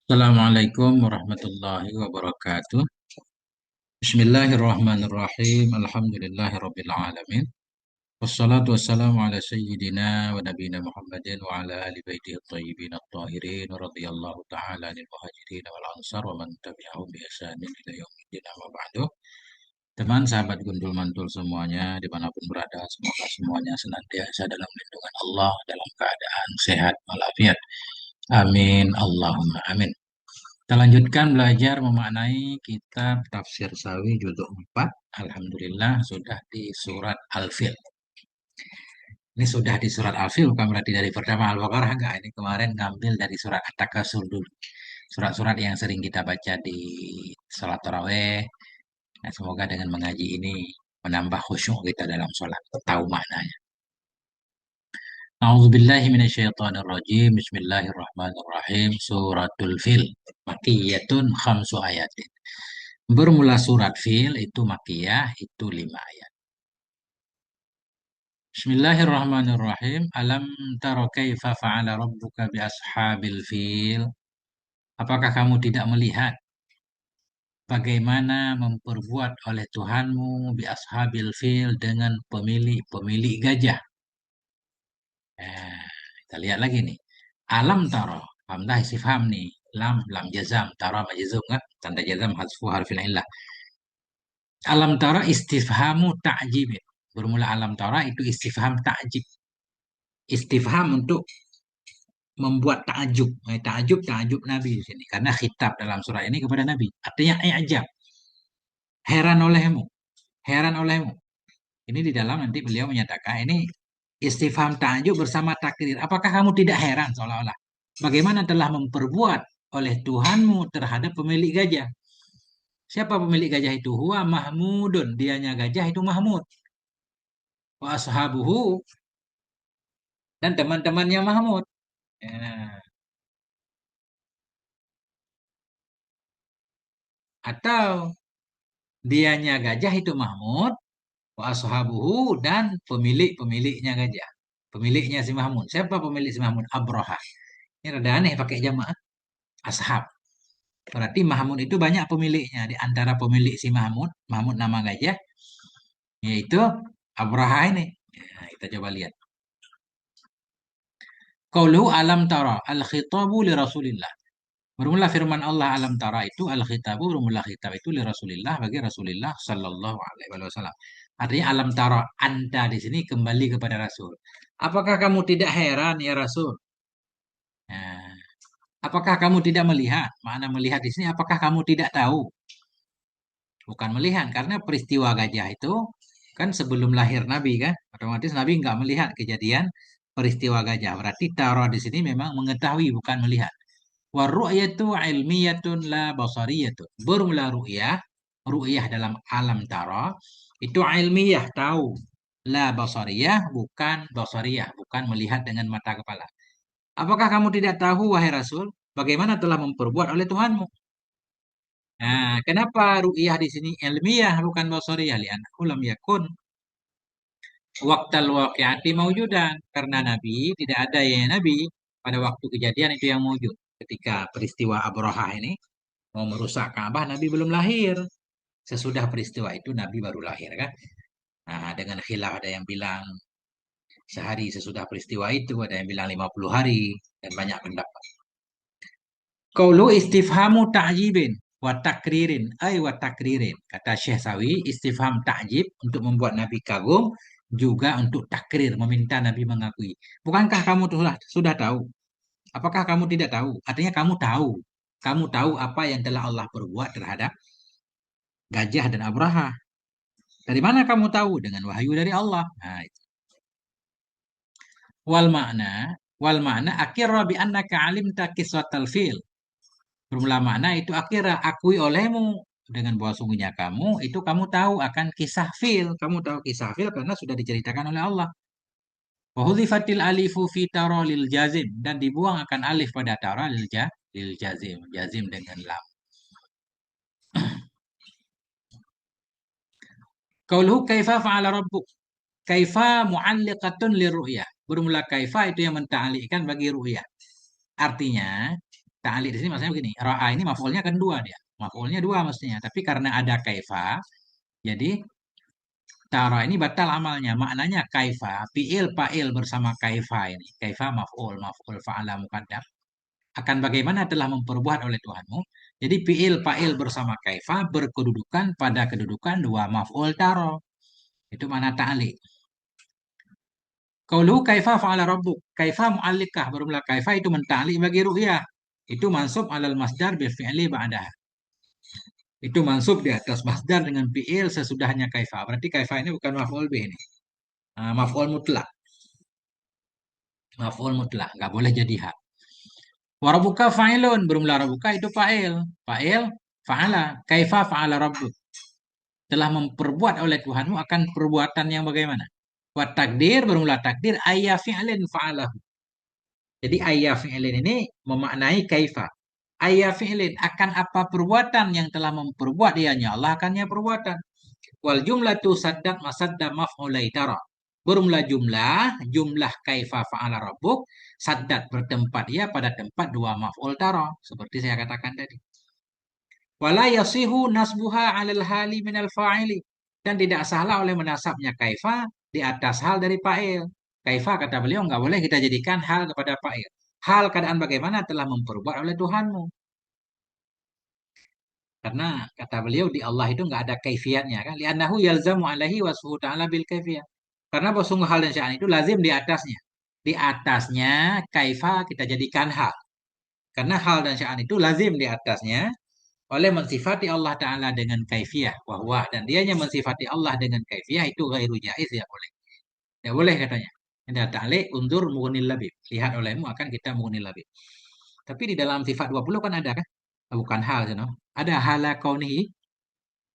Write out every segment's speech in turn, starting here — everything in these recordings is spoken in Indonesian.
Assalamualaikum warahmatullahi wabarakatuh. Bismillahirrahmanirrahim. Alhamdulillahirabbil alamin. Wassalatu wassalamu ala sayyidina wa nabiyina Muhammadin wa ala ali baitihi thayyibin at-tahirin wa radhiyallahu ta'ala anil muhajirin wal ansar wa man tabi'ahum bi ihsanin ila yaumiddin amma ba'du. Teman sahabat gundul mantul semuanya dimanapun berada, semoga semuanya senantiasa dalam lindungan Allah, dalam keadaan sehat walafiat. Amin Allahumma amin. Kita lanjutkan belajar memaknai kitab Tafsir Sawi juzuk 4. Alhamdulillah sudah di surat Al-Fil. Ini sudah di surat Al-Fil, bukan berarti dari pertama Al-Baqarah enggak. Ini kemarin ngambil dari surat At-Takasur dulu. Surat-surat yang sering kita baca di sholat taraweh. Nah, semoga dengan mengaji ini menambah khusyuk kita dalam sholat, tahu maknanya. A'udzubillahi minasyaitonirrajim. Bismillahirrahmanirrahim. Suratul Fil. Makkiyatun khamsu ayatin. Bermula surat Fil itu Makkiyah, itu 5 ayat. Bismillahirrahmanirrahim. Alam taro kaifa fa'ala rabbuka bi ashabil fil? Apakah kamu tidak melihat bagaimana memperbuat oleh Tuhanmu bi ashabil fil dengan pemilik-pemilik gajah? Eh, kita lihat lagi nih. Alam taro, hamzah istifham nih. Lam jazam, taro majzum kan? Tanda jazam hasfu harfil illah. Alam tara istifhamu ta'jib. Bermula alam tara itu istifham ta'jib. Istifham untuk membuat ta'jub. Ta'jub Nabi di sini. Karena khitab dalam surah ini kepada Nabi. Artinya i'jab. Heran olehmu. Heran olehmu. Ini di dalam nanti beliau menyatakan ini istifham ta'jub bersama takrir. Apakah kamu tidak heran seolah-olah? Bagaimana telah memperbuat oleh Tuhanmu terhadap pemilik gajah? Siapa pemilik gajah itu? Huwa Mahmudun. Dianya gajah itu Mahmud. Wa ashabuhu dan teman-temannya Mahmud. Ya. Atau dianya gajah itu Mahmud, wa ashabuhu dan pemilik-pemiliknya gajah. Pemiliknya si Mahmud. Siapa pemilik si Mahmud? Abraha. Ini rada aneh pakai jamaah. Ashab. Berarti Mahmud itu banyak pemiliknya. Di antara pemilik si Mahmud, Mahmud nama gajah, yaitu Abraha ini. Ya, kita coba lihat. Qauluhu alam tara al-khitabu li Rasulillah. Bermula firman Allah alam tara itu al-khitabu bermula khitab itu li Rasulillah bagi Rasulullah sallallahu alaihi wasallam. Artinya alam tara anda di sini kembali kepada Rasul. Apakah kamu tidak heran ya Rasul? Nah, apakah kamu tidak melihat? Makna melihat di sini apakah kamu tidak tahu? Bukan melihat karena peristiwa gajah itu kan sebelum lahir Nabi kan, otomatis Nabi nggak melihat kejadian peristiwa gajah. Berarti tara di sini memang mengetahui bukan melihat. Warru'yatu ilmiyatun la basariyatun. Bermula ru'yah, ru'yah dalam alam tara, itu ilmiah, tahu. La basariyah, bukan basariyah, bukan melihat dengan mata kepala. Apakah kamu tidak tahu, wahai Rasul, bagaimana telah memperbuat oleh Tuhanmu? Nah, kenapa ru'yah di sini ilmiah, bukan basariyah? Li'annahu lam yakun waqtal waqi'ati mawjudan. Karena Nabi, tidak ada ya Nabi, pada waktu kejadian itu yang mewujud. Ketika peristiwa Abraha ini, mau merusak Ka'bah Nabi belum lahir. Sesudah peristiwa itu Nabi baru lahir kan. Nah, dengan khilaf ada yang bilang sehari sesudah peristiwa itu, ada yang bilang 50 hari dan banyak pendapat. Qaulu istifhamu ta'jibin wa takririn ay wa takririn. Kata Syekh Sawi, istifham ta'jib untuk membuat Nabi kagum juga untuk takrir meminta Nabi mengakui. Bukankah kamu sudah tahu? Apakah kamu tidak tahu? Artinya kamu tahu. Kamu tahu apa yang telah Allah perbuat terhadap gajah dan Abraha. Dari mana kamu tahu? Dengan wahyu dari Allah. Nah, itu. Wal makna, wal makna akhirra bi annaka alimta kiswatal fil. Bermula makna itu akhirnya akui olehmu dengan bahwa sungguhnya kamu itu kamu tahu akan kisah fil. Kamu tahu kisah fil karena sudah diceritakan oleh Allah. Wa hudhifatil alifu fi tara lil jazim dan dibuang akan alif pada tara lil jazim. Jazim dengan lam. Qauluhu kaifa fa'ala rabbuk? Kaifa mu'alliqatun lirru'yah. Bermula kaifa itu yang menta'alliqkan bagi ru'yah. Artinya, ta'ali di sini maksudnya begini. Ra'a ini maf'ulnya kan dua dia. Maf'ulnya dua mestinya. Tapi karena ada kaifa, jadi tara ini batal amalnya. Maknanya kaifa, fi'il fa'il bersama kaifa ini. Kaifa maf'ul fa'ala muqaddam. Akan bagaimana telah memperbuat oleh Tuhanmu. Jadi fi'il fa'il bersama kaifa berkedudukan pada kedudukan dua maf'ul taro. Itu mana ta'ali. Qauluhu kaifa fa'ala rabbuk. Kaifa mu'allikah. Bermula kaifa itu menta'li bagi ru'yah. Itu mansub alal masdar bil fi'li ba'dah. Itu mansub di atas masdar dengan fi'il sesudahnya kaifa. Berarti kaifa ini bukan maf'ul bih ini. Maf'ul mutlak. Maf'ul mutlak. Nggak boleh jadi hak. Warabuka fa'ilun. Bermula rabuka itu fa'il. Fa'il fa'ala. Kaifa fa'ala rabbuk. Telah memperbuat oleh Tuhanmu akan perbuatan yang bagaimana? Wa takdir bermula takdir ayya fi'lin fa'alahu. Jadi ayya fi'lin ini memaknai kaifa. Ayya fi'lin akan apa perbuatan yang telah memperbuat dianya Allah akannya perbuatan. Wal jumlatu saddaq masadda maf'ulai tara. Bermula jumlah kaifa fa'ala rabbuk saddat bertempat ia pada tempat dua maf'ul tara seperti saya katakan tadi. Wala yasihu nasbuha 'alal hali minal fa'ili dan tidak salah oleh menasabnya kaifa di atas hal dari fa'il. Kaifa kata beliau enggak boleh kita jadikan hal kepada fa'il. Hal keadaan bagaimana telah memperbuat oleh Tuhanmu. Karena kata beliau di Allah itu nggak ada kaifiatnya kan. Li'annahu yalzamu alaihi wasfuhu ta'ala bil kaifiyah. Karena bahwa sungguh hal dan sya'an itu lazim di atasnya. Di atasnya kaifa kita jadikan hal. Karena hal dan sya'an itu lazim di atasnya oleh mensifati Allah Ta'ala dengan kaifiyah. Wahwa dan dianya mensifati Allah dengan kaifiyah itu ghairu jaiz ya boleh. Ya boleh katanya. Ada ta'liq undur mughnil labib. Lihat olehmu akan kita mughnil labib. Tapi di dalam sifat 20 kan ada kan? Bukan hal, no? Ada hala kaunihi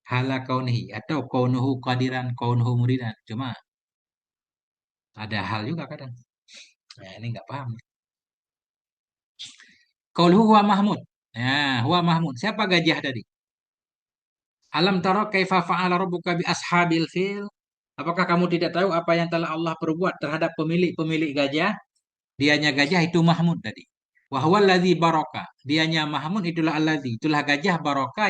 kaunihi atau kaunuhu qadiran kaunuhu muridan cuma ada hal juga kadang nah ini nggak paham qauluhu huwa mahmud huwa mahmud siapa gajah tadi alam tara kaifa fa'ala rabbuka bi ashabil fil apakah kamu tidak tahu apa yang telah Allah perbuat terhadap pemilik gajah dianya gajah itu mahmud tadi wa huwa allazi baraka dianya mahmud itulah allazi itulah gajah baraka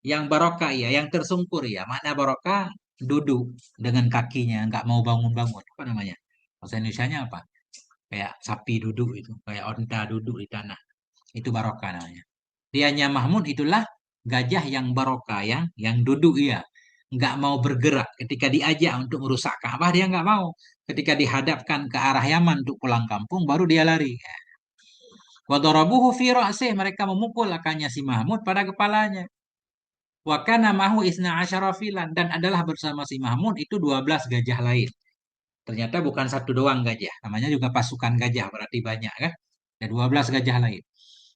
yang barokah ya, yang tersungkur ya. Makna barokah duduk dengan kakinya, nggak mau bangun-bangun. Apa namanya? Bahasa Indonesianya apa? Kayak sapi duduk itu, kayak onta duduk di tanah. Itu barokah namanya. Dianya Mahmud itulah gajah yang barokah yang duduk ya, nggak mau bergerak. Ketika diajak untuk merusak Ka'bah dia nggak mau. Ketika dihadapkan ke arah Yaman untuk pulang kampung, baru dia lari. Wadarabuhu fi ra'sih, mereka memukul akannya si Mahmud pada kepalanya. Wakana mahu isna asyara filan dan adalah bersama si Mahmud itu 12 gajah lain. Ternyata bukan satu doang gajah, namanya juga pasukan gajah berarti banyak kan? Ada 12 gajah lain.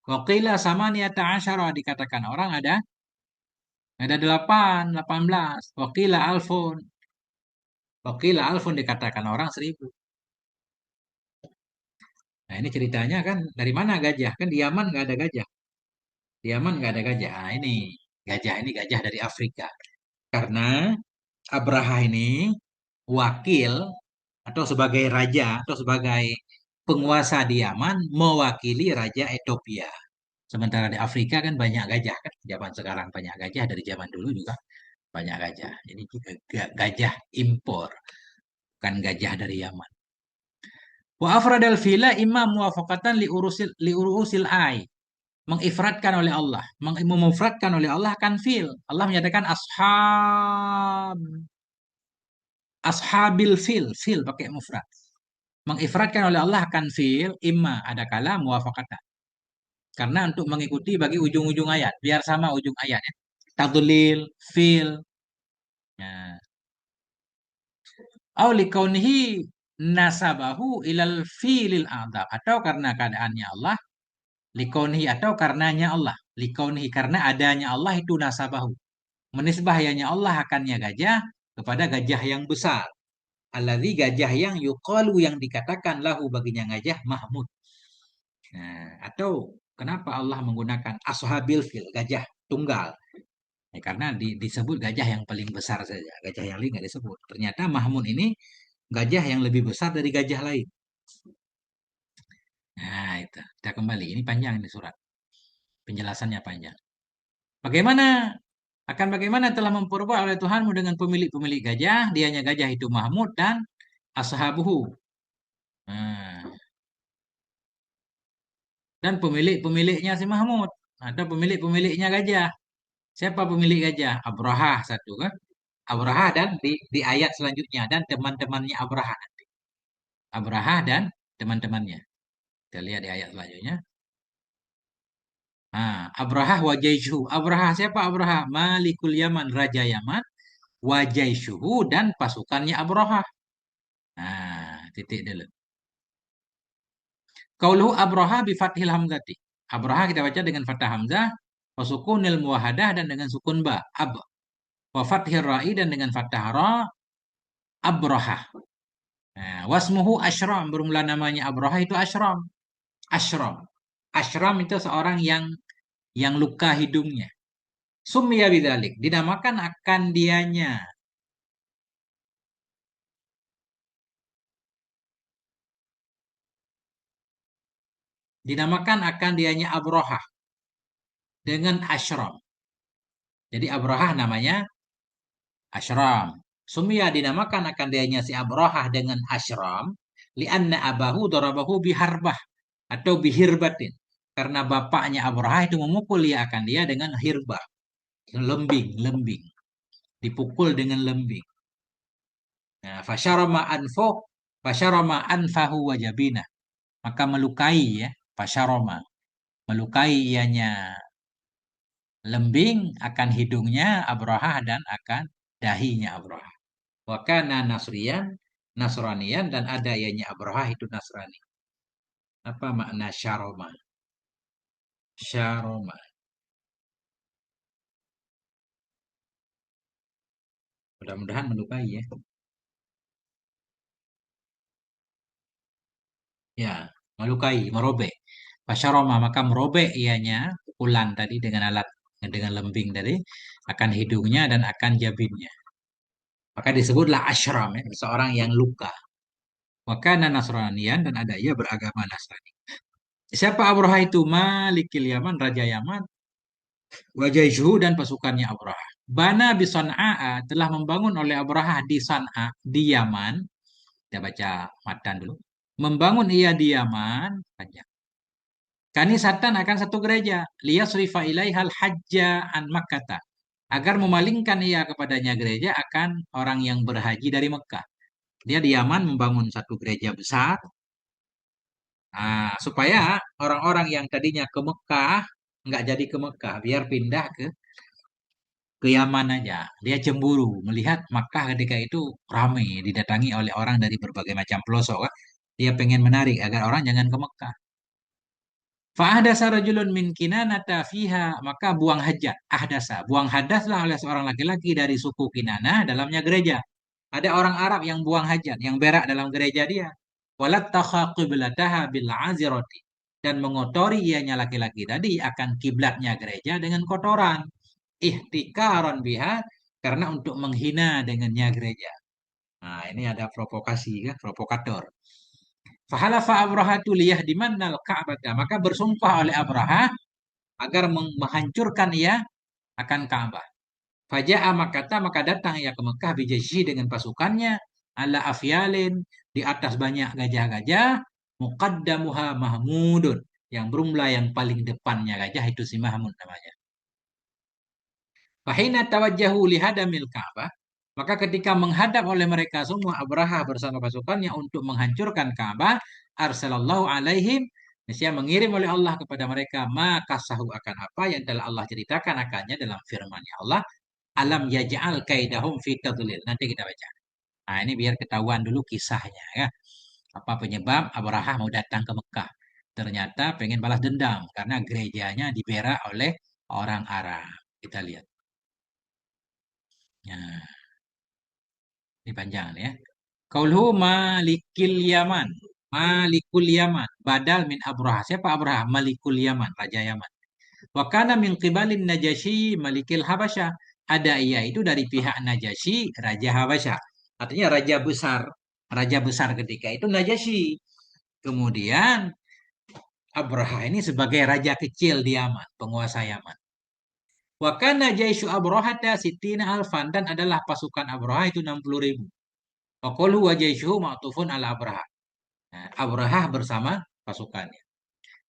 Waqila sama niyata asyara dikatakan orang ada 18. Waqila alfun dikatakan orang 1000. Nah ini ceritanya kan dari mana gajah? Kan di Yaman nggak ada gajah. Di Yaman nggak ada gajah. Nah ini gajah dari Afrika. Karena Abraha ini wakil atau sebagai raja atau sebagai penguasa di Yaman mewakili raja Ethiopia. Sementara di Afrika kan banyak gajah kan, zaman sekarang banyak gajah dari zaman dulu juga banyak gajah. Jadi gajah impor, bukan gajah dari Yaman. Wa afradal fila imam muwafaqatan li urusil ai. Mengifratkan oleh Allah, memufradkan oleh Allah kan fil. Allah menyatakan ashabil fil pakai mufrad. Mengifratkan oleh Allah akan fi'il imma ada kala muwafaqatan. Karena untuk mengikuti bagi ujung-ujung ayat, biar sama ujung ayatnya. Tadlil, fi'il. Ya. Au likaunihi nasabahu ilal fi'lil a'dab. Atau karena keadaannya Allah, likaunihi atau karenanya Allah. Likaunihi karena adanya Allah itu nasabahu. Menisbahnya Allah akannya gajah kepada gajah yang besar. Alladzi gajah yang yuqalu yang dikatakan lahu baginya gajah Mahmud. Nah, atau kenapa Allah menggunakan ashabil fil, gajah tunggal? Ya, karena disebut gajah yang paling besar saja. Gajah yang lain nggak disebut. Ternyata Mahmud ini gajah yang lebih besar dari gajah lain. Nah, itu. Kita kembali. Ini panjang ini surat. Penjelasannya panjang. Bagaimana bagaimana telah memperbuat oleh Tuhanmu dengan pemilik-pemilik gajah, dianya gajah itu Mahmud dan ashabuhu. Nah, dan pemilik-pemiliknya si Mahmud. Ada pemilik-pemiliknya gajah. Siapa pemilik gajah? Abraha satu kan? Abraha dan di ayat selanjutnya dan teman-temannya Abraha. Abraha dan teman-temannya. Kita lihat di ayat selanjutnya. Nah, Abraha wa jaishuhu. Abraha siapa Abraha? Malikul Yaman, Raja Yaman. Wa jaishuhu dan pasukannya Abraha. Nah, titik dulu. Qauluhu Abraha bi fathil hamzati. Abraha kita baca dengan fathah hamzah, wa sukunil muwahadah dan dengan sukun ba. Wa fathir ra'i dan dengan fathah ra, Abraha. Nah, wasmuhu Ashram, bermula namanya Abraha itu Ashram. Ashram. Ashram itu seorang yang luka hidungnya. Summiya bidzalik, dinamakan akan dianya. Dinamakan akan dianya Abraha dengan Ashram. Jadi Abraha namanya Ashram. Sumia dinamakan akan dianya si Abrahah dengan Ashram. Lianna abahu darabahu biharbah atau bihirbatin. Karena bapaknya Abrahah itu memukul dia akan dia dengan hirbah. Lembing. Dipukul dengan lembing. Nah, fasyarama anfuh, fasyarama anfahu wajabina. Maka melukai ya, fasyarama. Melukai ianya lembing akan hidungnya Abrahah dan akan dahinya Abrahah. Wakana Nasrian, Nasranian dan ada ianya Abraha itu Nasrani. Apa makna syaroma? Syaroma. Mudah-mudahan melukai ya. Ya, melukai, merobek. Pasyaroma maka merobek ianya pukulan tadi dengan alat dengan lembing tadi akan hidungnya dan akan jabinnya. Maka disebutlah asyram ya, seorang yang luka. Wakana Nasranian dan ada ia beragama Nasrani. Siapa Abraha itu? Malikil Yaman, Raja Yaman. Wajaihu dan pasukannya Abraha. Bana Bisana'a telah membangun oleh Abraha di San'a, di Yaman. Kita baca matan dulu. Membangun ia di Yaman. Panjang. Kanisatan akan satu gereja. Liyasrifa ilaihal hajja an Makkata. Agar memalingkan ia kepadanya gereja akan orang yang berhaji dari Mekah. Dia di Yaman membangun satu gereja besar. Nah, supaya orang-orang yang tadinya ke Mekah nggak jadi ke Mekah, biar pindah ke Yaman aja. Dia cemburu melihat Makkah ketika itu ramai didatangi oleh orang dari berbagai macam pelosok. Kan. Dia pengen menarik agar orang jangan ke Mekah. Fa'ahdasa rajulun min Kinanata fiha, maka buang hajat. Ahdasa, buang hadaslah oleh seorang laki-laki dari suku Kinanah dalamnya gereja. Ada orang Arab yang buang hajat, yang berak dalam gereja dia. Walat qiblataha bil azirati, dan mengotori ianya laki-laki tadi akan kiblatnya gereja dengan kotoran. Ihtikaran biha, karena untuk menghina dengannya gereja. Nah, ini ada provokasi kan, provokator. Fahalafa Abrahatu liyahdimanal Ka'bata. Maka bersumpah oleh Abraha agar menghancurkan ia akan Ka'bah. Faja'a makata maka datang ia ke Mekah bijaishi dengan pasukannya ala afyalin di atas banyak gajah-gajah muqaddamuha Mahmudun yang berumlah yang paling depannya gajah itu si Mahmud namanya. Fahina tawajjahu lihadamil Ka'bah, maka ketika menghadap oleh mereka semua Abraha bersama pasukannya untuk menghancurkan Ka'bah, arsalallahu alaihim, Nesya mengirim oleh Allah kepada mereka maka sahu akan apa yang telah Allah ceritakan akannya dalam firman-Nya Allah, alam yaj'al kaidahum fi tadlil. Nanti kita baca. Nah, ini biar ketahuan dulu kisahnya ya. Apa penyebab Abraha mau datang ke Mekah? Ternyata pengen balas dendam karena gerejanya diberak oleh orang Arab. Kita lihat. Nah, ini panjang ya. Qauluhu Malikil Yaman. Malikul Yaman. Badal min Abraha. Siapa Abraha? Malikul Yaman. Raja Yaman. Wa kana min qibalin Najasyi Malikil Habasyah. Ada ia itu dari pihak Najasyi, Raja Habasyah. Artinya raja besar. Raja besar ketika itu Najasyi. Kemudian Abraha ini sebagai raja kecil di Yaman, penguasa Yaman. Wa kana jaisyu Abrahata sitina alfan dan adalah pasukan Abraha itu 60.000. Wa qulu wa jaisyu ma'tufun ala Abraha. Nah, Abraha bersama pasukannya.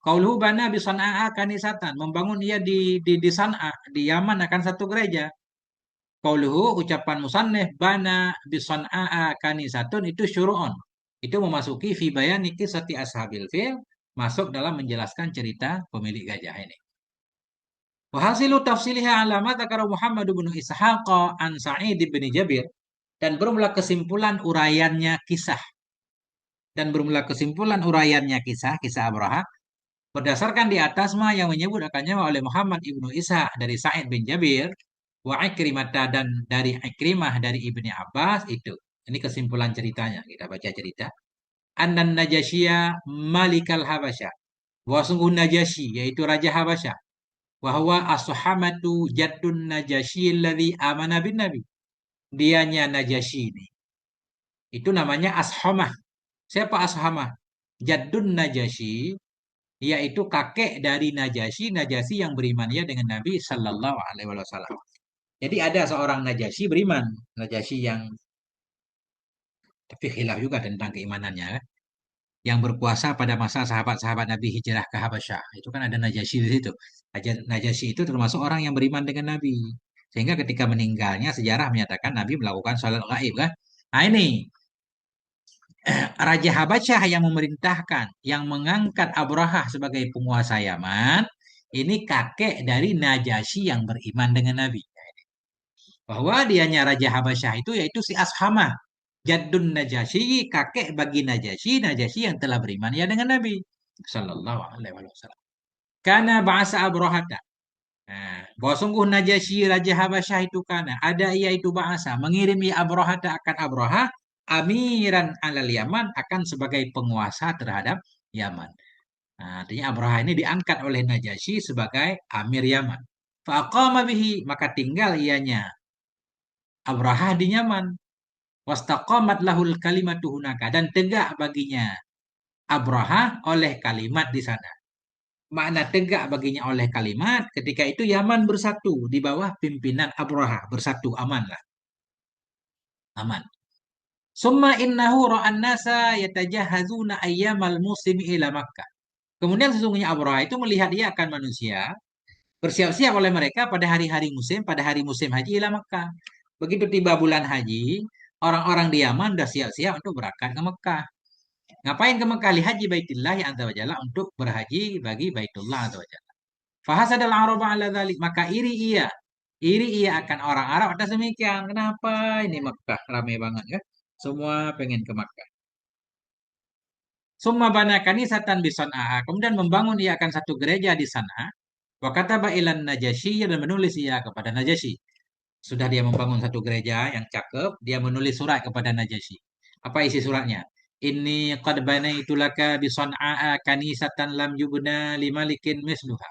Qauluhu bana bi San'a kanisatan, membangun ia di San'a, di Yaman akan satu gereja. Qauluhu ucapan musannif bana bi San'a kanisatun itu syuru'un. Itu memasuki fi bayani kisati ashabil fil, masuk dalam menjelaskan cerita pemilik gajah ini. Wa hasilu tafsiliha alamat akara Muhammad bin Ishaq an Sa'id bin Jabir, dan bermula kesimpulan uraiannya kisah kisah Abraha berdasarkan di atas mah yang menyebut akannya oleh Muhammad ibnu Ishaq dari Sa'id bin Jabir wa Ikrimah dan dari Ikrimah dari Ibni Abbas itu. Ini kesimpulan ceritanya. Kita baca cerita. Annan Najasyiya Malikal Habasyah. Bahwa sungguh Najasyi yaitu Raja Habasyah. Bahwa Ashamatu Jaddun Najasyi alladhi amana bin Nabi. Dianya Najasyi ini. Itu namanya Ashamah. Siapa Ashamah? Jaddun Najasyi yaitu kakek dari Najasyi, Najasyi yang beriman ya dengan Nabi Sallallahu Alaihi Wasallam. Jadi ada seorang Najasyi beriman, Najasyi yang tapi khilaf juga tentang keimanannya, kan? Yang berkuasa pada masa sahabat-sahabat Nabi hijrah ke Habasyah. Itu kan ada Najasyi di situ. Najasyi itu termasuk orang yang beriman dengan Nabi. Sehingga ketika meninggalnya sejarah menyatakan Nabi melakukan sholat gaib kan. Nah ini Raja Habasyah yang memerintahkan, yang mengangkat Abraha sebagai penguasa Yaman, ini kakek dari Najasyi yang beriman dengan Nabi. Bahwa dianya Raja Habasyah itu yaitu si Ashamah. Jaddun Najasyi, kakek bagi Najasyi, Najasyi yang telah beriman ya dengan Nabi. Sallallahu Alaihi Wasallam. Karena bahasa Abrahata. Nah, bahwa sungguh Najasyi Raja Habasyah itu karena ada ia itu bahasa mengirim ia Abrahata akan Abraha amiran alal Yaman akan sebagai penguasa terhadap Yaman. Nah, artinya Abraha ini diangkat oleh Najasyi sebagai Amir Yaman. Faqama bihi, maka tinggal ianya Abraha di Yaman. Wastaqamat lahul kalimatu hunaka, dan tegak baginya Abraha oleh kalimat di sana. Makna tegak baginya oleh kalimat ketika itu Yaman bersatu di bawah pimpinan Abraha, bersatu amanlah, aman. Summa innahu ra'an nasa yatajahazuna ayyamal musim ila Makkah. Kemudian sesungguhnya Abraha itu melihat dia akan manusia bersiap-siap oleh mereka pada hari-hari musim, pada hari musim haji ila Makkah. Begitu tiba bulan haji, orang-orang di Yaman sudah siap-siap untuk berangkat ke Mekah. Ngapain ke Mekah? Lihaji Baitillah yang azza wajalla, untuk berhaji bagi Baitullah azza wajalla. Fahasadal Araba ala dzalik, maka iri ia akan orang Arab atas demikian. Kenapa ini Mekah ramai banget kan? Semua pengen ke Mekah. Summa bana kanisatan bi San'a. Kemudian membangun ia akan satu gereja di sana. Wa kataba ilan Najasyi, dan menulis ia kepada Najasyi. Sudah dia membangun satu gereja yang cakep, dia menulis surat kepada Najasyi. Apa isi suratnya? Ini qad banaitu laka bi San'a kanisatan lam yubna limalikin misluha.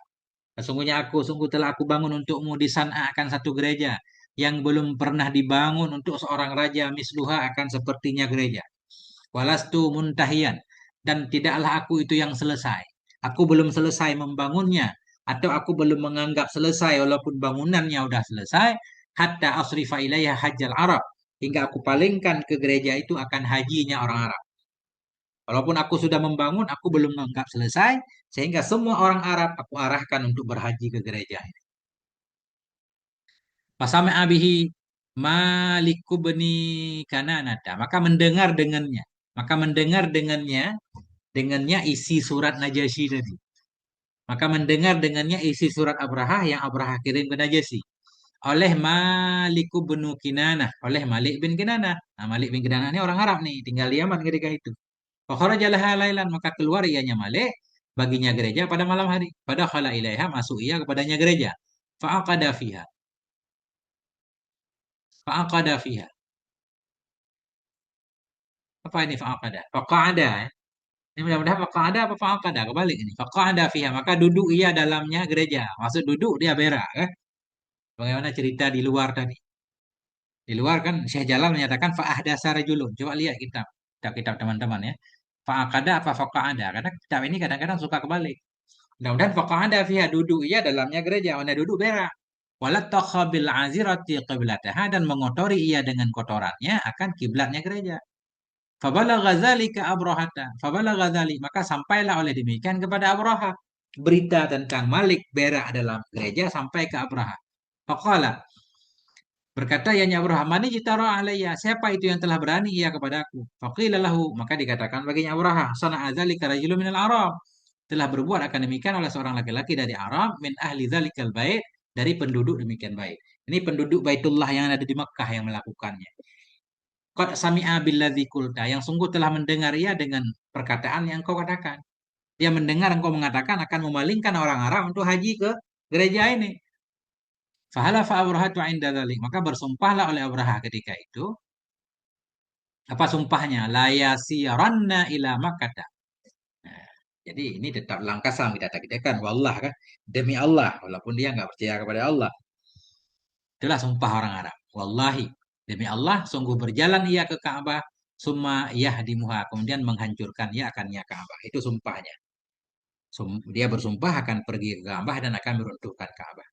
Sesungguhnya sungguh telah aku bangun untukmu di San'a akan satu gereja yang belum pernah dibangun untuk seorang raja misluha akan sepertinya gereja. Walastu muntahiyan, dan tidaklah aku itu yang selesai. Aku belum selesai membangunnya atau aku belum menganggap selesai walaupun bangunannya sudah selesai hatta asrifa ilayya hajjal Arab, hingga aku palingkan ke gereja itu akan hajinya orang Arab. Walaupun aku sudah membangun, aku belum menganggap selesai, sehingga semua orang Arab aku arahkan untuk berhaji ke gereja ini. Pasama abihi Maliku bani Kananata. Maka mendengar dengannya isi surat Najasyi tadi. Maka mendengar dengannya isi surat Abraha yang Abraha kirim ke Najasyi. Oleh Maliku bin Kinanah. Oleh Malik bin Kinanah. Nah, Malik bin Kinanah ini orang Arab nih. Tinggal di Yaman ketika itu. Fakharajalah lailan, maka keluar ianya Malik baginya gereja pada malam hari. Pada khala ilaiha, masuk ia kepadanya gereja. Fa'aqada fiha. Fa'aqada fiha. Apa ini fa'aqada? Faqa'ada. Ini mudah-mudahan faqa'ada apa fa'aqada? Kebalik ini. Faqa'ada fiha. Maka duduk ia dalamnya gereja. Maksud duduk dia berak. Bagaimana cerita di luar tadi. Di luar kan Syekh Jalal menyatakan fa'ahdasa rajulun. Coba lihat kitab teman-teman ya. Fa'akada apa faqa'ada? Karena kitab ini kadang-kadang suka kebalik. Mudah-mudahan faqa'ada fiha duduk ia dalamnya gereja. Mana duduk berak. Walatakha bil azirati qiblataha dan mengotori ia dengan kotorannya akan kiblatnya gereja. Fabalagha dzalika Abrahata. Fabalagha dzalik maka sampailah oleh demikian kepada Abraha berita tentang Malik berak dalam gereja sampai ke Abraha. Faqala berkata ya Abraham, "Mani jitara alayya? Siapa itu yang telah berani ia kepadaku?" Faqila lahu, maka dikatakan baginya Abraham, "Sana'a dzalika rajulun minal Arab." Telah berbuat akan demikian oleh seorang laki-laki dari Arab min ahli dzalikal bait, dari penduduk demikian baik. Ini penduduk Baitullah yang ada di Mekah yang melakukannya. Qad sami'a billadzi qulta, yang sungguh telah mendengar ia dengan perkataan yang kau katakan. Dia mendengar engkau mengatakan akan memalingkan orang Arab untuk haji ke gereja ini. Fahalafa Abrahatu inda dzalik, maka bersumpahlah oleh Abraha ketika itu. Apa sumpahnya? La yasiranna ila Makkah. Nah, jadi ini tetap langkah sama kita katakan wallah kan demi Allah walaupun dia nggak percaya kepada Allah. Itulah sumpah orang Arab. Wallahi demi Allah sungguh berjalan ia ke Ka'bah summa yahdimuha kemudian menghancurkan ia akannya Ka'bah. Itu sumpahnya. Dia bersumpah akan pergi ke Ka'bah dan akan meruntuhkan Ka'bah.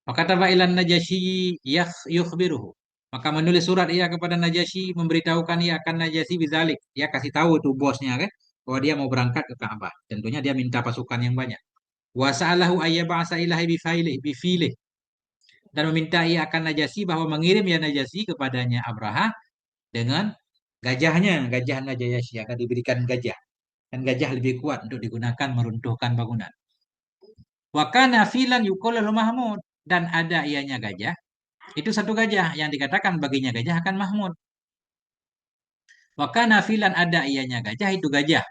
Maka taba ilan Najasyi yukhbiruhu. Maka menulis surat ia kepada Najasyi memberitahukan ia akan Najasyi bizalik. Dia kasih tahu tuh bosnya kan bahwa dia mau berangkat ke Ka'bah. Tentunya dia minta pasukan yang banyak. Wa sa'alahu ayyab'asa ilahi bifilih dan meminta ia akan Najasyi bahwa mengirim ya Najasyi kepadanya Abraha dengan gajahnya, gajah Najasyi akan diberikan gajah. Dan gajah lebih kuat untuk digunakan meruntuhkan bangunan. Wa kana filan yuqalu Mahmud dan ada ianya gajah. Itu satu gajah yang dikatakan baginya gajah akan Mahmud. Wakana filan ada ianya gajah itu gajah.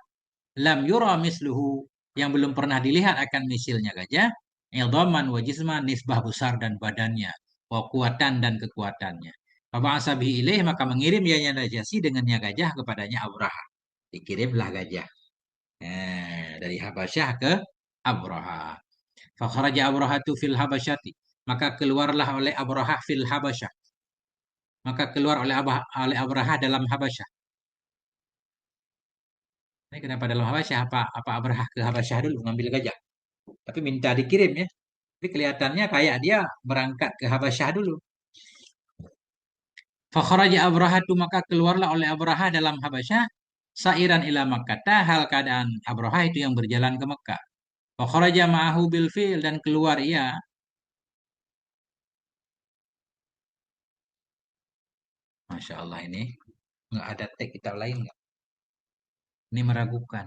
Lam yura misluhu yang belum pernah dilihat akan misilnya gajah. Ildaman wa jisman nisbah besar dan badannya. Wa kuatan dan kekuatannya. Faba'asa bihi ilaih maka mengirim ianya Najasyi dengannya gajah kepadanya Abraha. Dikirimlah gajah. Dari Habasyah ke Abraha. Fakharaja Abraha tu fil Habasyati. Maka keluarlah oleh Abraha fil Habasyah. Maka keluar oleh Abraha dalam Habasyah. Ini kenapa dalam Habasyah? Apa Abraha ke Habasyah dulu ngambil gajah? Tapi minta dikirim ya. Tapi kelihatannya kayak dia berangkat ke Habasyah dulu. Fakharaja Abraha tu maka keluarlah oleh Abraha dalam Habasyah. Sairan ila Makkah. Hal keadaan Abraha itu yang berjalan ke Mekah. Fakharaja ma'ahu bil fil dan keluar ia. Masya Allah ini. Nggak ada teks kitab lain nggak? Ini meragukan.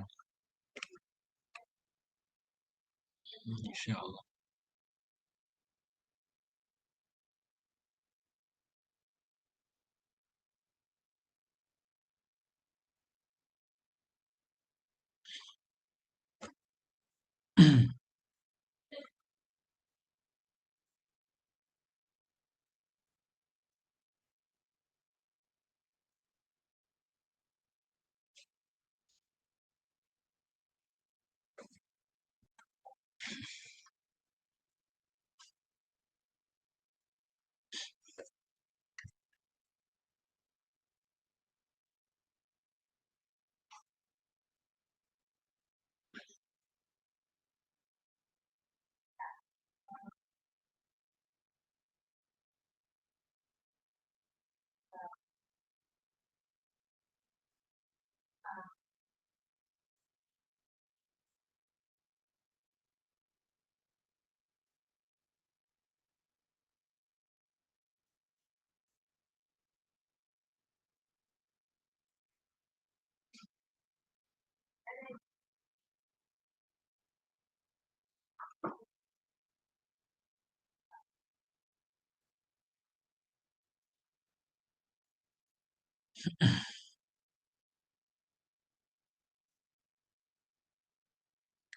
Masya Allah.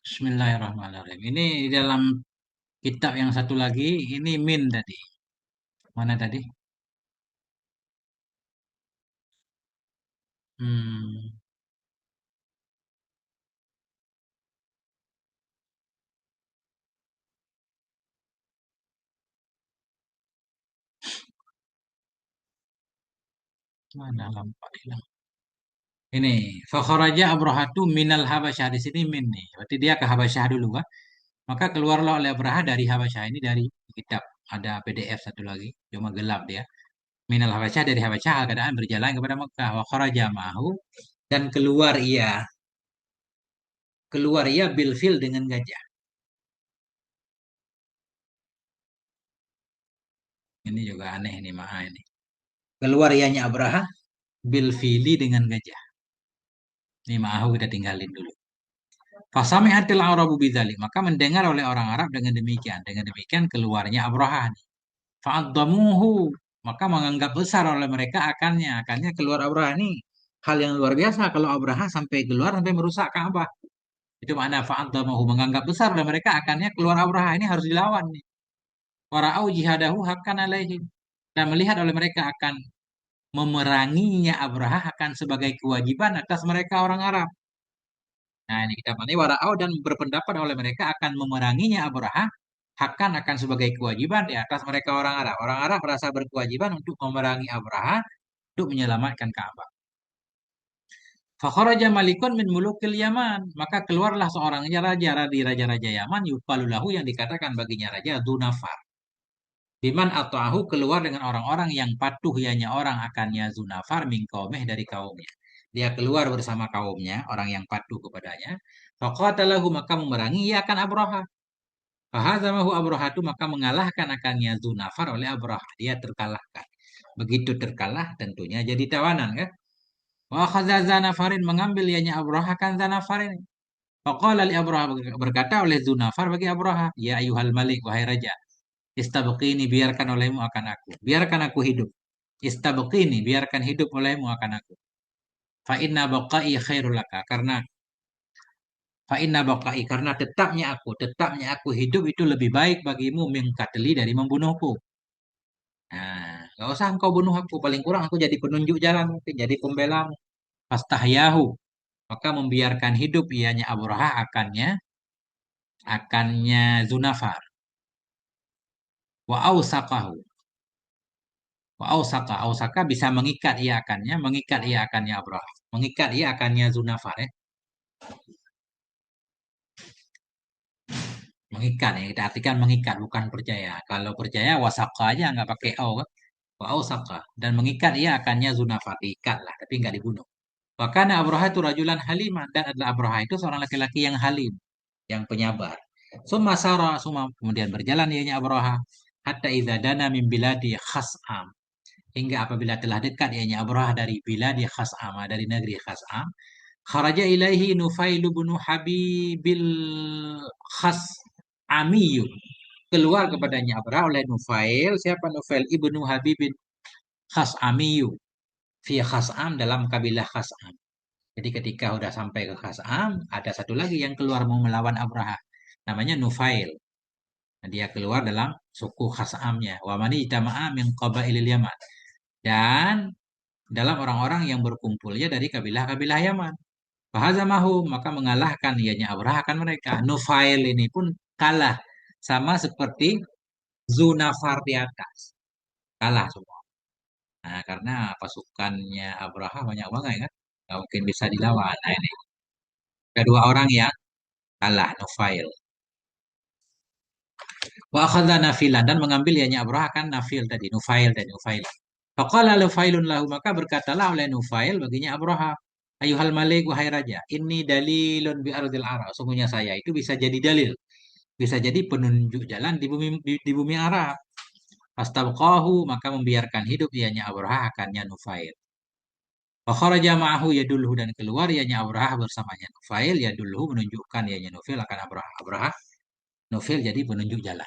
Bismillahirrahmanirrahim. Ini di dalam kitab yang satu lagi, ini min tadi. Mana tadi? Hmm, mana lampak hilang? Ini fakharaja Abrahatu minal Habasyah di sini min nih. Berarti dia ke Habasyah dulu kan? Maka keluarlah oleh Abraha dari Habasyah ini dari kitab ada PDF satu lagi cuma gelap dia. Minal Habasyah dari Habasyah keadaan berjalan kepada Mekah. Wa kharaja ma'ahu dan keluar ia bilfil dengan gajah. Ini juga aneh nih Maha ini. Keluar ianya Abraha bilfili dengan gajah. Ini Ma'ahu kita tinggalin dulu. Fasami'atil Arabu bidzalik. Maka mendengar oleh orang Arab dengan demikian. Dengan demikian keluarnya Abraha. Fa'addamuhu. Maka menganggap besar oleh mereka akannya. Akannya keluar Abraha ini hal yang luar biasa. Kalau Abraha sampai keluar sampai merusak Ka'bah. Itu makna fa'addamuhu. Menganggap besar oleh mereka akannya keluar Abraha ini harus dilawan nih. Wara'au jihadahu hakkan alaihi. Dan melihat oleh mereka akan memeranginya Abraha akan sebagai kewajiban atas mereka orang Arab. Nah, ini kita pandai wara'au dan berpendapat oleh mereka akan memeranginya Abraha akan sebagai kewajiban di atas mereka orang Arab. Orang Arab merasa berkewajiban untuk memerangi Abraha untuk menyelamatkan Ka'bah. Fakharaja malikun min mulukil Yaman. Maka keluarlah seorang raja dari raja-raja Yaman yuqalulahu yang dikatakan baginya raja Dzunafar. Biman ata'ahu keluar dengan orang-orang yang patuh ianya orang akannya Zunafar min qaumih dari kaumnya. Dia keluar bersama kaumnya, orang yang patuh kepadanya. Faqatalahu maka memerangi ia akan Abraha. Fahazamahu Abrahatu maka mengalahkan akannya Zunafar oleh Abraha. Dia terkalahkan. Begitu terkalah tentunya jadi tawanan kan. Wa akhadha Zanafarin mengambil ianya Abraha kan Zanafarin. Faqala li Abraha berkata oleh Zunafar bagi Abraha, ya ayuhal malik wahai raja, istabqini biarkan olehmu akan aku. Biarkan aku hidup. Istabqini biarkan hidup olehmu akan aku. Fa inna baqai khairul laka karena tetapnya aku hidup itu lebih baik bagimu mengkateli dari membunuhku. Nah, gak usah engkau bunuh aku, paling kurang aku jadi penunjuk jalan mungkin jadi pembelamu. Fastahyahu maka membiarkan hidup ianya Abraha akannya Zunafar. Wa ausaqahu Ausaka bisa mengikat ia akannya Abraha. Mengikat ia akannya Zunafar ya. Mengikat ya, kita artikan mengikat bukan percaya. Kalau percaya wasaka aja nggak pakai au kan. Wa ausaka dan mengikat ia akannya Zunafar diikat lah tapi nggak dibunuh. Bahkan Abraha itu rajulan haliman dan adalah Abraha itu seorang laki-laki yang halim, yang penyabar. Summa kemudian berjalan ianya Abraha hatta idza dana min biladi Khas'am hingga apabila telah dekat ianya Abraha dari biladi Khas'am dari negeri Khas'am. Kharaja ilaihi Nufailu bin Habibil Khas'amiyun. Keluar kepadanya Abraha oleh Nufail. Siapa Nufail? Ibnu Habibin Khas'amiyu. Fi Khas'am dalam kabilah Khas'am. Jadi ketika udah sampai ke Khas'am, ada satu lagi yang keluar mau melawan Abraha. Namanya Nufail. Nah, dia keluar dalam suku Khas'amnya. Wa mani itama'a min qabailil Yaman. Dan dalam orang-orang yang berkumpulnya dari kabilah-kabilah Yaman. Fahazamahu maka mengalahkan ianya Abraha kan mereka. Nufail ini pun kalah sama seperti Zunafar di atas. Kalah semua. Nah, karena pasukannya Abraha banyak banget kan. Nggak mungkin bisa dilawan. Nah, ini kedua orang yang kalah Nufail. Wa akhadha nafilan dan mengambil ianya Abraha kan Nafil tadi, Nufail tadi, Nufail. Faqala Nufailun lahu maka berkatalah oleh Nufail baginya Abraha, ayuhal malik wahai raja, ini dalilun bi ardil Arab. Sungguhnya saya itu bisa jadi dalil, bisa jadi penunjuk jalan di bumi Arab. Fastabqahu maka membiarkan hidup ianya Abraha akannya Nufail. Wa kharaja ma'ahu yadulhu dan keluar ianya Abraha bersamanya Nufail yadulhu menunjukkan ianya Nufail akan Abraha. Abraha Nufail jadi penunjuk jalan.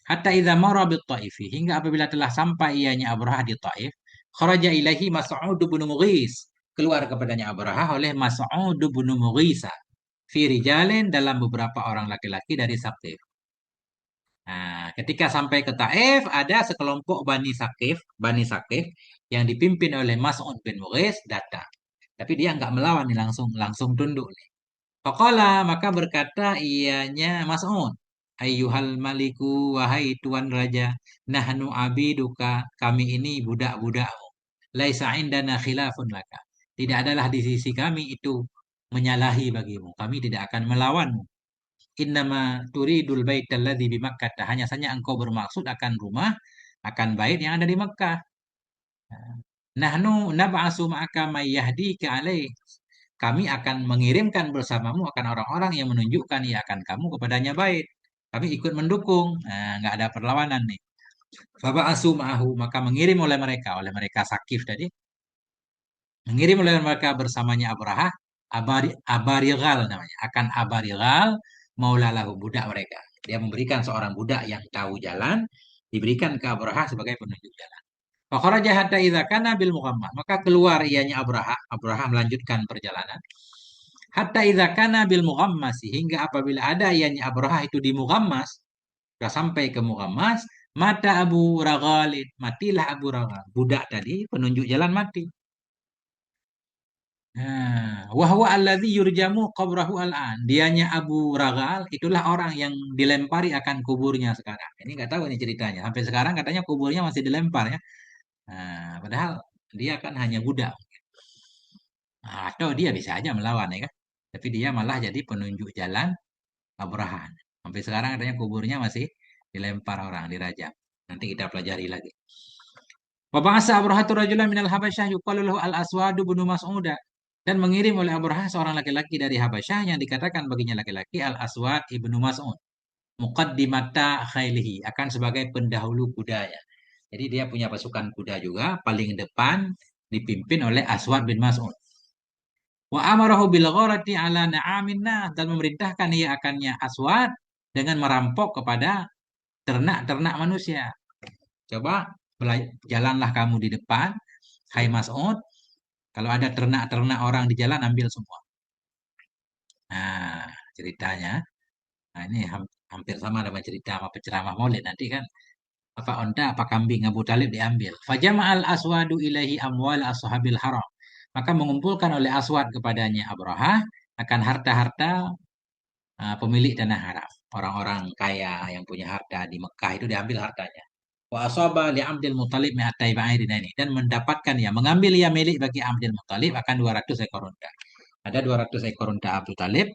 Hatta idza marra bi Taifi hingga apabila telah sampai ianya Abraha di Taif, kharaja ilaihi Mas'ud bin Mughis. Keluar kepadanya Abraha oleh Mas'ud bin Mughis. Fi rijalin dalam beberapa orang laki-laki dari Saqif. Nah, ketika sampai ke Taif ada sekelompok Bani Saqif yang dipimpin oleh Mas'ud bin Mughis datang. Tapi dia nggak melawan nih langsung langsung tunduk nih. Faqala maka berkata ianya Mas'ud, ayyuhal maliku wahai tuan raja, nahnu abiduka, kami ini budak-budakmu. Laisa indana khilafun laka. Tidak adalah di sisi kami itu menyalahi bagimu. Kami tidak akan melawanmu. Innama turidul baital ladzi bi Makkah. Hanya saja engkau bermaksud akan rumah, akan bait yang ada di Mekah. Nahnu nab'asu ma'aka may yahdika alaih. Kami akan mengirimkan bersamamu akan orang-orang yang menunjukkan ya akan kamu kepadanya bait. Kami ikut mendukung. Nah, nggak ada perlawanan nih. Faba'asu ma'ahu, maka mengirim oleh mereka Sakif tadi, mengirim oleh mereka bersamanya Abraha, Abarigal namanya, akan Abarigal maulalahu, budak mereka. Dia memberikan seorang budak yang tahu jalan, diberikan ke Abraha sebagai penunjuk jalan. Fakharaja hatta idza kana bil Muhammad. Maka keluar ianya Abraha. Abraha melanjutkan perjalanan. Hatta idza kana bil Muhammas, hingga apabila ada ianya Abraha itu di Muhammas, sudah sampai ke Muhammas, mata Abu Ragalid, matilah Abu Ragal. Budak tadi penunjuk jalan mati. Nah, wahwa alladzi yurjamu qabrahu al-an. Dianya Abu Ragal itulah orang yang dilempari akan kuburnya sekarang. Ini nggak tahu ini ceritanya. Sampai sekarang katanya kuburnya masih dilempar ya. Nah, padahal dia kan hanya budak. Nah, atau dia bisa aja melawan ya kan. Tapi dia malah jadi penunjuk jalan Abrahan. Sampai sekarang katanya kuburnya masih dilempar orang, dirajam. Nanti kita pelajari lagi. Wa ba'asa Abrahatu rajulan minal Habasyah yuqalu lahu al-Aswadu bin Mas'uda. Dan mengirim oleh Abrahah seorang laki-laki dari Habasyah yang dikatakan baginya laki-laki Al-Aswad ibnu Mas'ud. Muqaddimata khailihi, akan sebagai pendahulu kudanya. Jadi dia punya pasukan kuda juga, paling depan dipimpin oleh Aswad bin Mas'ud. Wa amarahu bil gharati ala na'amin nas, dan memerintahkan ia akannya Aswad dengan merampok kepada ternak-ternak manusia. Coba jalanlah kamu di depan, hai Mas'ud. Kalau ada ternak-ternak orang di jalan, ambil semua. Nah, ceritanya. Nah, ini hampir sama dengan cerita apa penceramah Maulid nanti kan. Apa onta, apa kambing Abu Talib diambil. Fajama'al aswadu ilahi amwal ashabil haram. Maka mengumpulkan oleh Aswad kepadanya Abraha akan harta-harta pemilik tanah haram. Orang-orang kaya yang punya harta di Mekah itu diambil hartanya. Wa asaba li Abdul Muthalib mi'atai ba'irin ini, dan mendapatkan ya, mengambil ya milik bagi Abdul Muthalib akan 200 ekor unta. Ada 200 ekor unta Abdul Talib,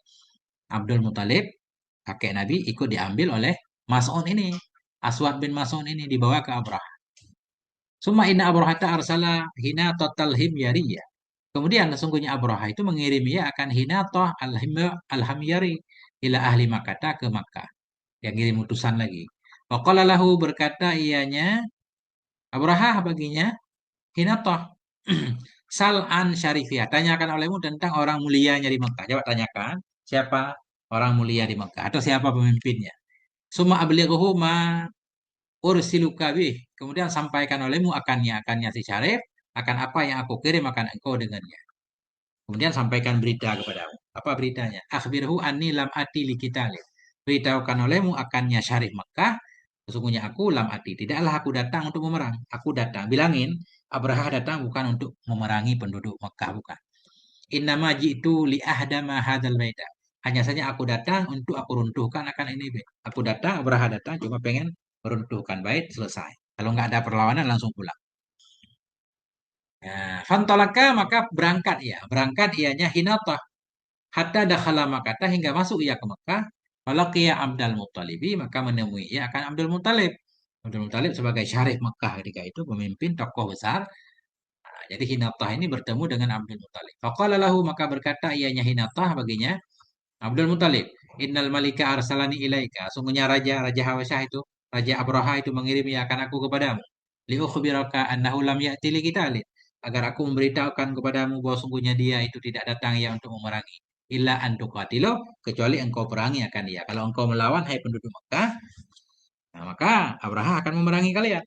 Abdul Muthalib, kakek Nabi, ikut diambil oleh Mas'un ini. Aswad bin Mas'un ini dibawa ke Abraha. Summa inna Abrahata arsala hina total himyariya. Kemudian sesungguhnya Abraha itu mengirim ia akan Hinatah al-Hamyari ila ahli Makkah, ke Makkah. Yang ngirim utusan lagi. Waqala lahu, berkata ianya Abraha baginya Hinatah, Sal an Syarifiyah, tanyakan olehmu tentang orang mulianya di Mekah. Coba tanyakan siapa orang mulia di Mekah atau siapa pemimpinnya. Suma ablighuhu ma ursiluka bih. Kemudian sampaikan olehmu akannya si Syarif, akan apa yang aku kirim akan engkau dengannya. Kemudian sampaikan berita kepadamu. Apa beritanya? Akhbirhu anni lam ati likitalih. Beritahukan olehmu akannya Syarif Mekah. Sesungguhnya aku lam ati. Tidaklah aku datang untuk memerang. Aku datang. Bilangin, Abraha datang bukan untuk memerangi penduduk Mekah. Bukan. Innama ji'tu li ahdama hadzal baita. Hanya saja aku datang untuk aku runtuhkan akan ini bait. Aku datang, Abraha datang cuma pengen meruntuhkan bait, selesai. Kalau nggak ada perlawanan langsung pulang. Nah, fantolaka, maka berangkat ia. Berangkat ianya Hinatah. Hatta dakhala Makkah, hingga masuk ia ke Mekah. Falaqiya Abdul Muttalibi, maka menemui ia akan Abdul Muttalib. Abdul Muttalib sebagai syarif Mekah ketika itu, pemimpin tokoh besar. Nah, jadi Hinatah ini bertemu dengan Abdul Muttalib. Faqala lahu, maka berkata ianya Hinatah baginya Abdul Muttalib, Innal malika arsalani ilaika. Sungguhnya Raja Habasyah itu, Raja Abraha itu mengirim ia akan aku kepadamu. Liukhbiraka annahu lam ya'ti liqitalin. Agar aku memberitahukan kepadamu bahwa sungguhnya dia itu tidak datang ya untuk memerangi. Illa antuqatilo, kecuali engkau perangi akan dia. Kalau engkau melawan, hai penduduk Mekah, nah maka Abraha akan memerangi kalian.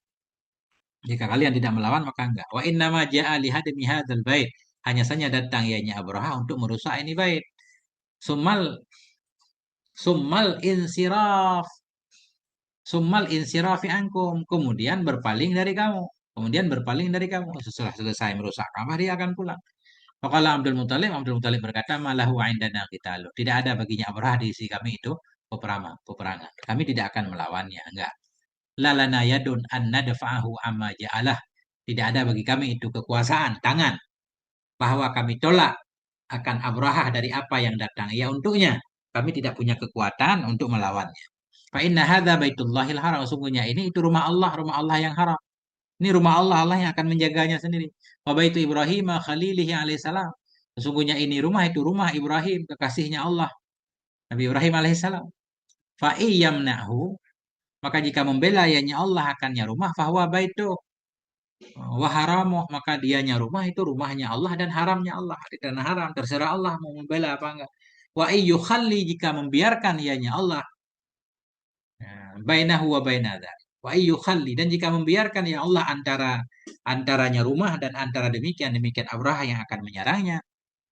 Jika kalian tidak melawan, maka enggak. Wa innama ja'a lihadmi hadzal bait. Hanya saja datang ianya Abraha untuk merusak ini bait. Summal summal insiraf. Summal insirafi ankum. Kemudian berpaling dari kamu. Kemudian berpaling dari kamu. Setelah selesai merusak Ka'bah, dia akan pulang. Faqala Abdul Muthalib berkata, malahu indana qitalu. Tidak ada baginya Abraha di sisi kami itu peperangan. Kami tidak akan melawannya, enggak. La lana yadun an nadfa'ahu amma ja'alah. Tidak ada bagi kami itu kekuasaan, tangan bahwa kami tolak akan Abrahah dari apa yang datang ia untuknya. Kami tidak punya kekuatan untuk melawannya. Fa inna hadza baitullahil haram. Sungguhnya ini itu rumah Allah yang haram. Ini rumah Allah, Allah yang akan menjaganya sendiri. Wa baitu Ibrahim khalilihi alaihissalam. Sesungguhnya ini rumah itu rumah Ibrahim, kekasihnya Allah, Nabi Ibrahim alaihissalam. Fa iyyamnahu, maka jika membela ianya Allah akannya rumah, fahuwa baitu wa haramuh, maka dianya rumah itu rumahnya Allah dan haramnya Allah. Dan haram, terserah Allah mau membela apa enggak. Wa iyyukhalli, jika membiarkan ianya Allah bainahu wa baina dzalik. Wa iyyukhalli, dan jika membiarkan ya Allah antaranya rumah dan antara demikian demikian Abraha yang akan menyerangnya.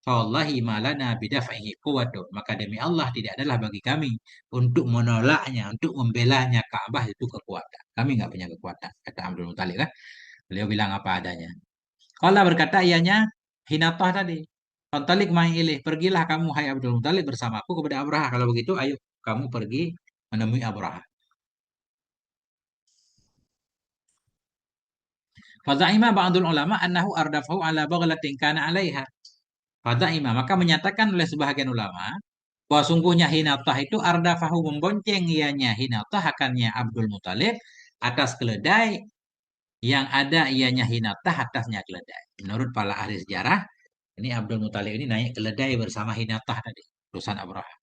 Fawallahi malana bidaf'ihi quwwatun. Maka demi Allah tidak adalah bagi kami untuk menolaknya, untuk membelanya Ka'bah itu kekuatan. Kami nggak punya kekuatan, kata Abdul Muthalib kan. Beliau bilang apa adanya. Kalau berkata ianya Hinatah tadi. Fantalik main ilih. Pergilah kamu hai Abdul Muthalib bersamaku kepada Abraha. Kalau begitu ayo kamu pergi menemui Abraha. Fadza'ima ba'dul ulama annahu ardafahu ala baghlatin kana 'alaiha. Fadza'ima, maka menyatakan oleh sebahagian ulama bahwa sungguhnya Hinatah itu ardafahu membonceng ianya Hinatah akannya Abdul Muthalib atas keledai yang ada ianya Hinatah atasnya keledai. Menurut para ahli sejarah, ini Abdul Muthalib ini naik keledai bersama Hinatah tadi, urusan Abraha.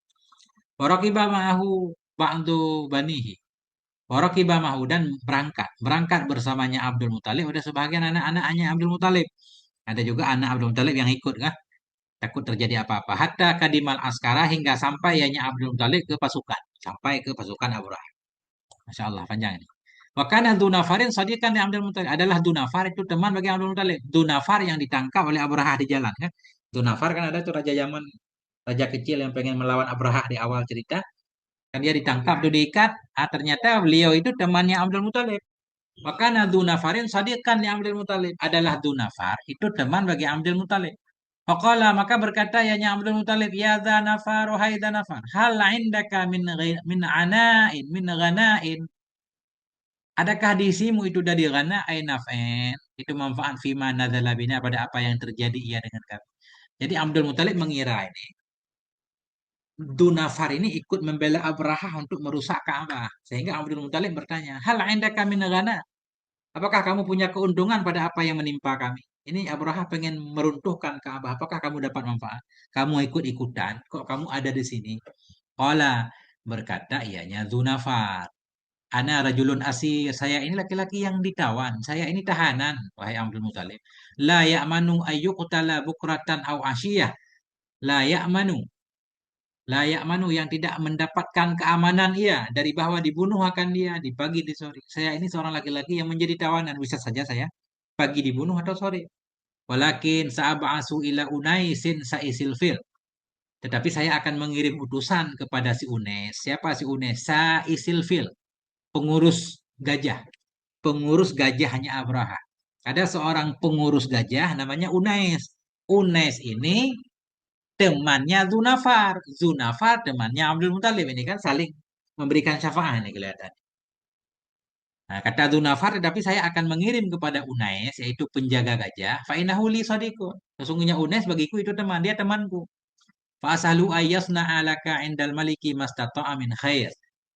Warakiba ma'ahu ba'du banihi. Warakiba ma'ahu, dan berangkat bersamanya Abdul Muthalib ada sebagian anak-anaknya Abdul Muthalib. Ada juga anak Abdul Muthalib yang ikut kan? Takut terjadi apa-apa. Hatta kadimal askara, hingga sampai ianya Abdul Muthalib ke pasukan. Sampai ke pasukan Abraha. Masya Allah, panjang ini. Wakana Dunafarin sadikan di Abdul Muthalib. Adalah Dunafar itu teman bagi Abdul Muthalib. Dunafar yang ditangkap oleh Abraha di jalan kan. Dunafar kan ada tuh raja Yaman, raja kecil yang pengen melawan Abraha di awal cerita. Kan dia ditangkap tuh diikat. Ternyata beliau itu temannya Abdul Muthalib. Wakana Dunafarin sadikan di Abdul Muthalib. Adalah Dunafar itu teman bagi Abdul Muthalib. Faqala, maka berkata ya Abdul Muthalib, ya Dzanafar, wahai Dzanafar, hal indaka min anain min ghanain. Adakah di isimu itu dari ghanain naf'in? Itu manfaat fima nadzala bina, pada apa yang terjadi ia dengan kami. Jadi Abdul Muthalib mengira ini Dunafar ini ikut membela Abraha untuk merusak Ka'bah. Sehingga Abdul Muthalib bertanya, hal indaka min ghana? Apakah kamu punya keuntungan pada apa yang menimpa kami? Ini Abraha pengen meruntuhkan Ka'bah. Apakah kamu dapat manfaat? Kamu ikut-ikutan. Kok kamu ada di sini? Qala, berkata ianya Dzunafar. Ana rajulun asir. Saya ini laki-laki yang ditawan. Saya ini tahanan. Wahai Abdul Muthalib. La ya'manu ayyuqtala bukratan aw asyiyah. La ya'manu. Layak manu, yang tidak mendapatkan keamanan ia dari bahwa dibunuh akan dia di pagi di sore. Saya ini seorang laki-laki yang menjadi tawanan. Bisa saja saya pagi dibunuh atau sore. Walakin sa'ab'asu ila unaisin sa'isil fil. Tetapi saya akan mengirim utusan kepada si Unes. Siapa si Unes? Sa'isil fil. Pengurus gajah. Pengurus gajahnya Abraha. Ada seorang pengurus gajah namanya Unais. Unais ini temannya Zunafar. Zunafar temannya Abdul Muthalib. Ini kan saling memberikan syafaat ini kelihatan. Nah, kata Zunafar, tetapi saya akan mengirim kepada Unais, yaitu penjaga gajah. Fa'inahu li sadiqun. Sesungguhnya Unais bagiku itu teman, dia temanku. Fa'asalu ayyasna alaka indal maliki mastata'a min khair.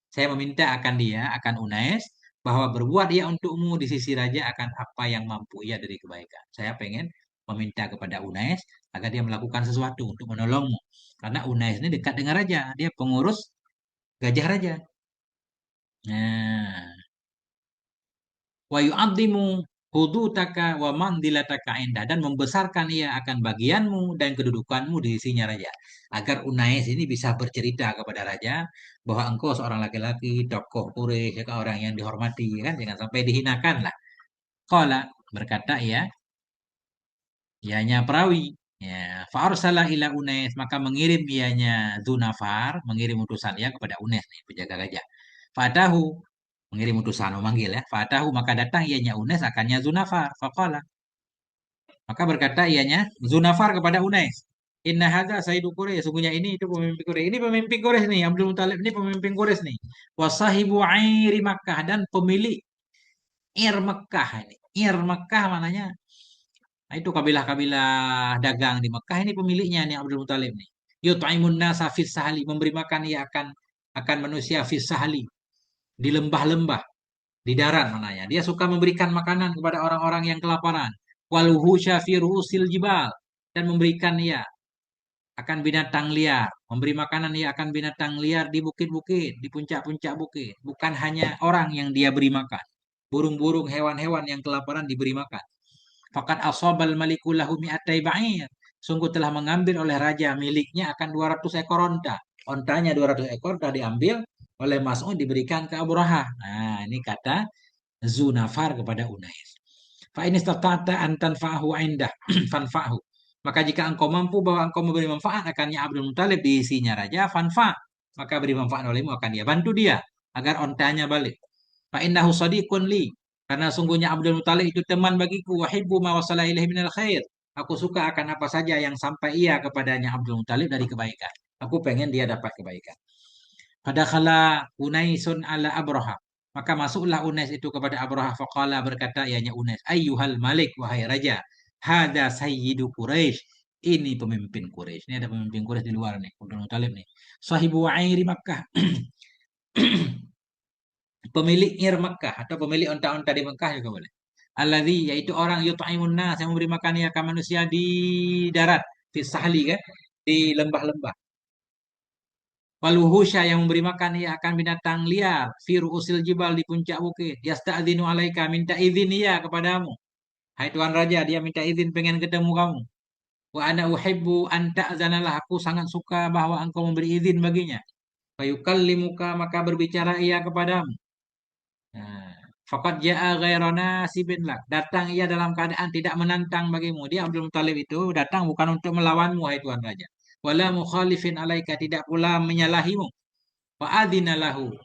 Saya meminta akan dia, akan Unais, bahwa berbuat ia untukmu di sisi raja akan apa yang mampu ia dari kebaikan. Saya pengen meminta kepada Unais agar dia melakukan sesuatu untuk menolongmu. Karena Unais ini dekat dengan raja. Dia pengurus gajah raja. Nah, wa yu'addimu hudutaka wa mandilataka indah, dan membesarkan ia akan bagianmu dan kedudukanmu di sisinya raja, agar Unais ini bisa bercerita kepada raja bahwa engkau seorang laki-laki tokoh Quraisy, orang yang dihormati kan, jangan sampai dihinakan lah. Qala, berkata ya, ianya perawi, ya, fa'arsala ila Unais, maka mengirim ianya Dzunafar, mengirim utusan ya kepada Unais nih, penjaga gajah. Fatahu, mengirim utusan, memanggil ya. Fatahu, maka datang ianya Unais akannya Dzunafar. Faqala, maka berkata ianya Dzunafar kepada Unais, Inna hadza Sayyidu Quraisy, sungguhnya ini itu pemimpin Quraisy. Ini pemimpin Quraisy nih, Abdul Muthalib ini pemimpin Quraisy nih. Wasahibu airi Makkah, dan pemilik Ir Mekah ini. Ir Mekah maknanya Nah, itu kabilah-kabilah dagang di Mekah ini pemiliknya nih Abdul Muthalib nih. Yut'imun nasa fis sahli, memberi makan ia akan manusia fis sahli, di lembah-lembah, di darat mananya. Dia suka memberikan makanan kepada orang-orang yang kelaparan. Waluhusya fi ru'usil jibal, dan memberikan ia akan binatang liar, memberi makanan ia akan binatang liar di bukit-bukit, di puncak-puncak bukit. Bukan hanya orang yang dia beri makan. Burung-burung, hewan-hewan yang kelaparan diberi makan. Fakat asobal maliku lahu mi'atai ba'ir. Sungguh telah mengambil oleh raja miliknya akan 200 ekor onta. Ontanya 200 ekor telah diambil oleh Mas'ud diberikan ke Abraha. Nah, ini kata Zunafar kepada Unais. Fa ini stata'ta an tanfa'ahu indah fanfa'hu. Maka jika engkau mampu bahwa engkau memberi manfaat akannya Abdul Muthalib diisinya raja, fanfa. Maka beri manfaat olehmu akan dia. Bantu dia agar ontanya balik. Fa innahu sadiqun li. Karena sungguhnya Abdul Muthalib itu teman bagiku. Wahibbu ma wasala ilaihi minal khair. Aku suka akan apa saja yang sampai ia kepadanya Abdul Muthalib dari kebaikan. Aku pengen dia dapat kebaikan. Fadakhala Unaisun ala Abraha. Maka masuklah Unais itu kepada Abraha. Faqala berkata ianya Unais. Ayyuhal malik, wahai raja. Hada sayyidu Quraisy. Ini pemimpin Quraisy. Ini ada pemimpin Quraisy di luar nih. Abdul Muthalib nih. Sahibu wa'iri Makkah. Pemilik Ir Makkah. Atau pemilik onta-onta di Makkah juga boleh. Alladhi, yaitu orang yut'imun nas yang memberi makan ya ke manusia di darat. Di sahli kan. Di lembah-lembah. Waluhusya yang memberi makan ia akan binatang liar. Firu usil jibal di puncak bukit. Yasta'adhinu alaika minta izin ia kepadamu. Hai Tuan Raja, dia minta izin pengen ketemu kamu. Wa ana uhibbu an ta'zanalah, aku sangat suka bahwa engkau memberi izin baginya. Fayukallimuka, maka berbicara ia kepadamu. Nah, Fakat ja'a ghairana sibin lak. Datang ia dalam keadaan tidak menantang bagimu. Dia Abdul Muthalib itu datang bukan untuk melawanmu, hai Tuan Raja. Wala mukhalifin alaika, tidak pula menyalahimu. Wa adina lahu,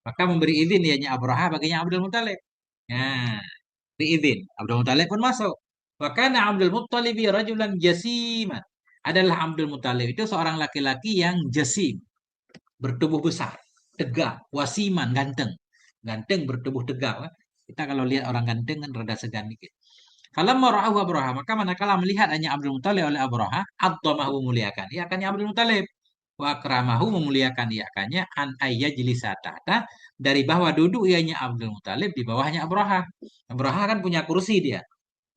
maka memberi izin ianya Abraha baginya Abdul Muthalib. Nah, beri izin. Abdul Muthalib pun masuk. Wa kana Abdul Muthalib rajulan jasiman. Adalah Abdul Muthalib itu seorang laki-laki yang jasim, bertubuh besar, tegak, wasiman, ganteng. Ganteng bertubuh tegak. Kan? Kita kalau lihat orang ganteng kan rada segan dikit. Kalau mara'ahu Abraha, maka manakala melihat hanya Abdul Muthalib oleh Abraha, addamahu memuliakan. Ia akannya Abdul Muthalib. Wa akramahu memuliakan ia akannya an ayyajlisa tahta, dari bawah duduk ianya Abdul Muthalib di bawahnya Abraha. Abraha kan punya kursi dia.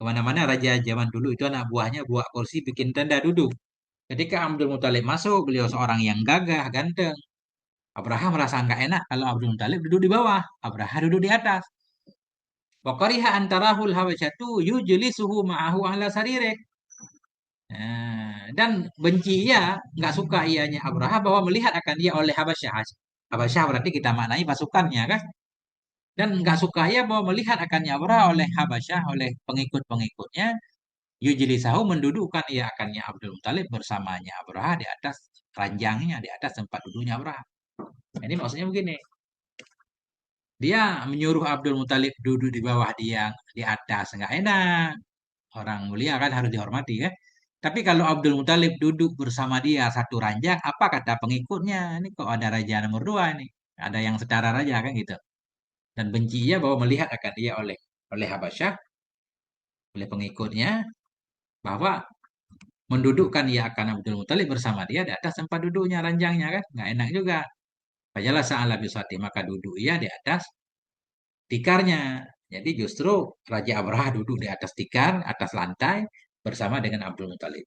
Kemana-mana raja zaman dulu itu anak buahnya buat kursi bikin tenda duduk. Ketika Abdul Muthalib masuk, beliau seorang yang gagah, ganteng. Abraha merasa nggak enak kalau Abdul Muthalib duduk di bawah. Abraha duduk di atas. Wa qariha antarahul habasyatu yujlisuhu ma'ahu ala saririh. Dan benci ia, nggak suka ianya Abraha bahwa melihat akan dia oleh Habasyah. Habasyah berarti kita maknai pasukannya kan. Dan nggak suka ia bahwa melihat akannya Abraha oleh Habasyah, oleh pengikut-pengikutnya. Yujlisahu mendudukkan ia akannya Abdul Muthalib bersamanya Abraha di atas ranjangnya, di atas tempat duduknya Abraha. Ini maksudnya begini. Dia menyuruh Abdul Muthalib duduk di bawah dia, di atas. Nggak enak. Orang mulia kan harus dihormati kan. Tapi kalau Abdul Muthalib duduk bersama dia satu ranjang, apa kata pengikutnya? Ini kok ada raja nomor dua ini? Ada yang setara raja kan gitu. Dan benci ia bahwa melihat akan dia oleh Habasyah, oleh pengikutnya, bahwa mendudukkan ia akan Abdul Muthalib bersama dia di atas tempat duduknya, ranjangnya kan. Nggak enak juga. Fajalah sa'ala biswati, maka duduk ia di atas tikarnya. Jadi justru Raja Abraha duduk di atas tikar, atas lantai, bersama dengan Abdul Muthalib.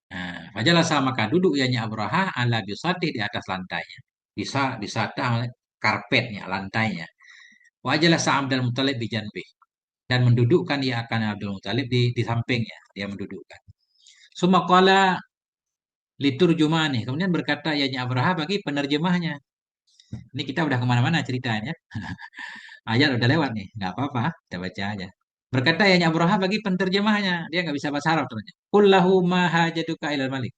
Nah, fajalasa maka duduk ianya Abraha ala bisati di atas lantainya. Bisa karpetnya, lantainya. Wajalah Abdul Muthalib bijanbi. Dan mendudukkan ia akan Abdul Muthalib di sampingnya. Dia mendudukkan. Sumakala liturjumani. Kemudian berkata ianya Abraha bagi penerjemahnya. Ini kita udah kemana-mana ceritanya. Ayat udah lewat nih. Nggak apa-apa. Kita baca aja. Berkata ianya Abraha bagi penerjemahnya. Dia nggak bisa bahasa Arab ternyata. Kullahu maha jaduka ilal malik.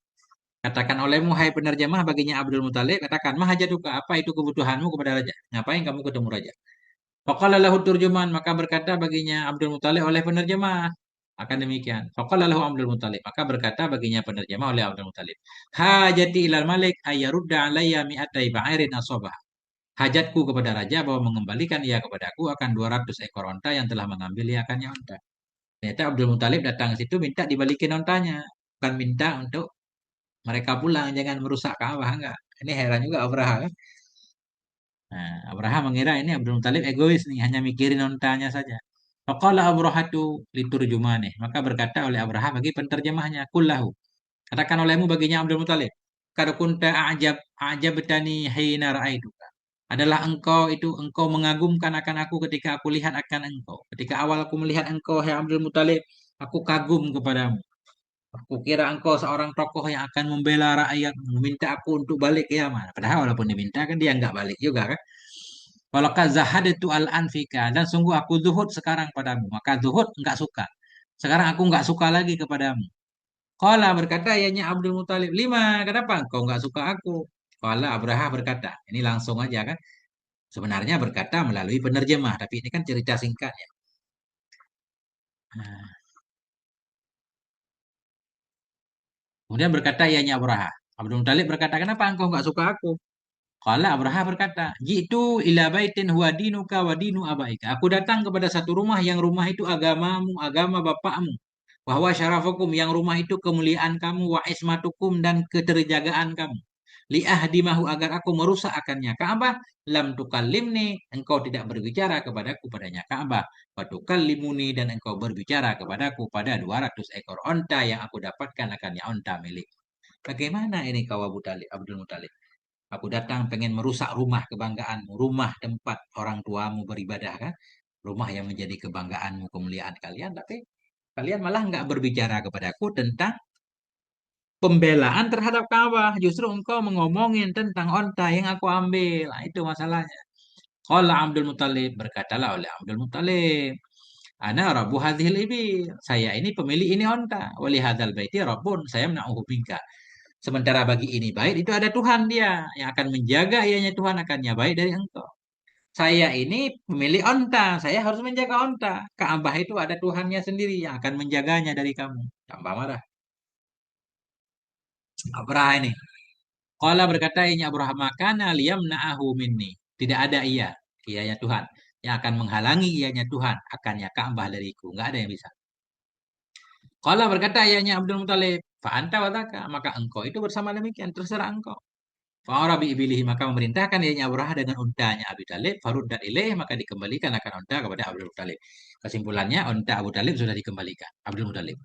Katakan olehmu, hai penerjemah baginya Abdul Muthalib, katakan, mahajaduka, apa itu kebutuhanmu kepada raja? Ngapain kamu ketemu raja? Faqala lahu turjuman, maka berkata baginya Abdul Muthalib oleh penerjemah. Akan demikian. Faqala lahu Abdul Muthalib, maka berkata baginya penerjemah oleh Abdul Muthalib. Hajati ilal malik ayyarudda alayya mi'atai ba'irin asobah. Hajatku kepada raja bahwa mengembalikan ia kepadaku akan 200 ekor onta yang telah mengambil ia akannya onta. Ternyata Abdul Muthalib datang ke situ minta dibalikin ontanya. Bukan minta untuk mereka pulang, jangan merusak Ka'bah, enggak. Ini heran juga Abraha kan. Nah, Abraha mengira ini Abdul Muthalib egois nih, hanya mikirin ontanya saja. Faqala Abrahatu liturjumanih. Maka berkata oleh Abraha bagi penterjemahnya, kullahu. Katakan olehmu baginya Abdul Muthalib. Kad kunta a'jabtani hina ra'aituka. Adalah engkau itu, engkau mengagumkan akan aku ketika aku lihat akan engkau. Ketika awal aku melihat engkau, hai Abdul Muthalib, aku kagum kepadamu. Aku kira engkau seorang tokoh yang akan membela rakyat, meminta aku untuk balik ke Yaman. Padahal walaupun diminta kan dia nggak balik juga kan. Walau zahadtu al-anfika dan sungguh aku zuhud sekarang padamu. Maka zuhud nggak suka. Sekarang aku nggak suka lagi kepadamu. Qala berkata ianya Abdul Muthalib, lima, kenapa engkau nggak suka aku? Qala Abraha berkata, ini langsung aja kan. Sebenarnya berkata melalui penerjemah, tapi ini kan cerita singkatnya. Nah, kemudian berkata ianya Abraha. Abdul Muthalib berkata, kenapa engkau nggak suka aku? Qala Abraha berkata, jitu ila baitin huwa dinuka wa dinu abaika. Aku datang kepada satu rumah yang rumah itu agamamu, agama bapakmu. Bahwa syarafukum yang rumah itu kemuliaan kamu, wa ismatukum dan keterjagaan kamu. Li'ahdimahu agar aku merusak akannya Ka'bah, lam tukallimni, engkau tidak berbicara kepadaku padanya Ka'bah, wa tukallimuni dan engkau berbicara kepadaku pada 200 ekor onta yang aku dapatkan akannya onta milik. Bagaimana ini kau Abu Talib, Abdul Muthalib? Aku datang pengen merusak rumah kebanggaanmu, rumah tempat orang tuamu beribadah kan? Rumah yang menjadi kebanggaanmu, kemuliaan kalian, tapi kalian malah nggak berbicara kepadaku tentang pembelaan terhadap Ka'bah. Justru engkau mengomongin tentang onta yang aku ambil. Nah, itu masalahnya. Qala Abdul Muthalib, berkatalah oleh Abdul Muthalib, ana rabbu hadhil ibil. Saya ini pemilik ini onta. Wali hadzal baiti rabbun, saya mena'uhu minka. Sementara bagi ini bait itu ada Tuhan dia yang akan menjaga ianya Tuhan akannya baik dari engkau. Saya ini pemilik onta, saya harus menjaga onta. Ka'bah itu ada Tuhannya sendiri yang akan menjaganya dari kamu. Tambah marah. Abrah ini. Qala berkata ianya Abraham, makana liyamna'ahu minni. Tidak ada ia, ianya Tuhan, yang akan menghalangi ianya Tuhan akannya Ka'bah dariku. Enggak ada yang bisa. Qala berkata ianya Abdul Muthalib, fa anta wataka, maka engkau itu bersama demikian, terserah engkau. Fa'arabi ibilihi, maka memerintahkan ianya Abraha dengan untanya Abi Talib, faruddat ilaih, maka dikembalikan akan unta kepada Abdul Muthalib. Kesimpulannya, unta Abu Talib sudah dikembalikan. Abdul Muthalib.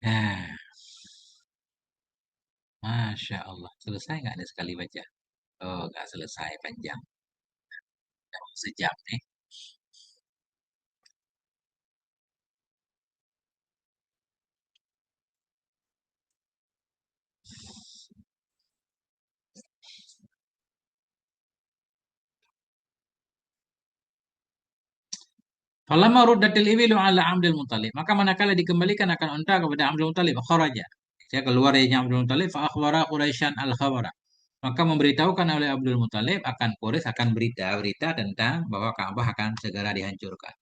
Nah, Masya Allah. Selesai nggak ada sekali baca? Oh, nggak selesai, panjang. Sejam nih. Falamma ruddatil ibilu ala Abdul Muthalib. Maka manakala dikembalikan akan unta kepada Abdul Muthalib, kharaja. Saya keluar dari Abdul Muthalib, fa akhbara Quraisyan al-khabara. Maka memberitahukan oleh Abdul Muthalib akan Quraisy akan berita-berita tentang bahwa Ka'bah akan segera dihancurkan.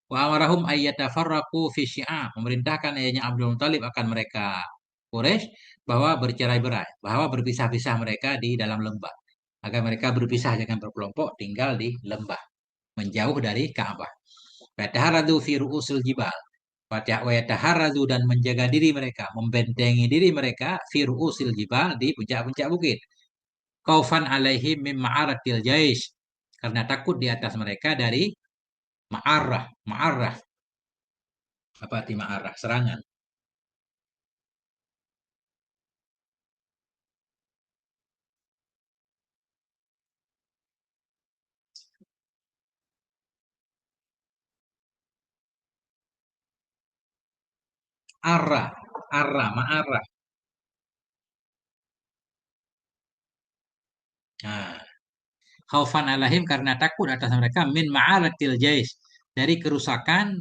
Wa amarahum ayyatafarraqu fi syi'a. Memerintahkan ayahnya Abdul Muthalib akan mereka Quraisy bahwa bercerai-berai, bahwa berpisah-pisah mereka di dalam lembah. Agar mereka berpisah jangan berkelompok tinggal di lembah, menjauh dari Ka'bah. Wataharadu fi ru'usil jibal. Wataharadu dan menjaga diri mereka, membentengi diri mereka fi ru'usil jibal di puncak-puncak bukit. Kaufan alaihim mim ma'aratil jais. Karena takut di atas mereka dari ma'arah. Ma'arah. Apa arti ma'arah? Serangan. Arah. Arah. Ma'arah. Nah, khaufan alaihim karena takut atas mereka min ma'aratil jais. Dari kerusakan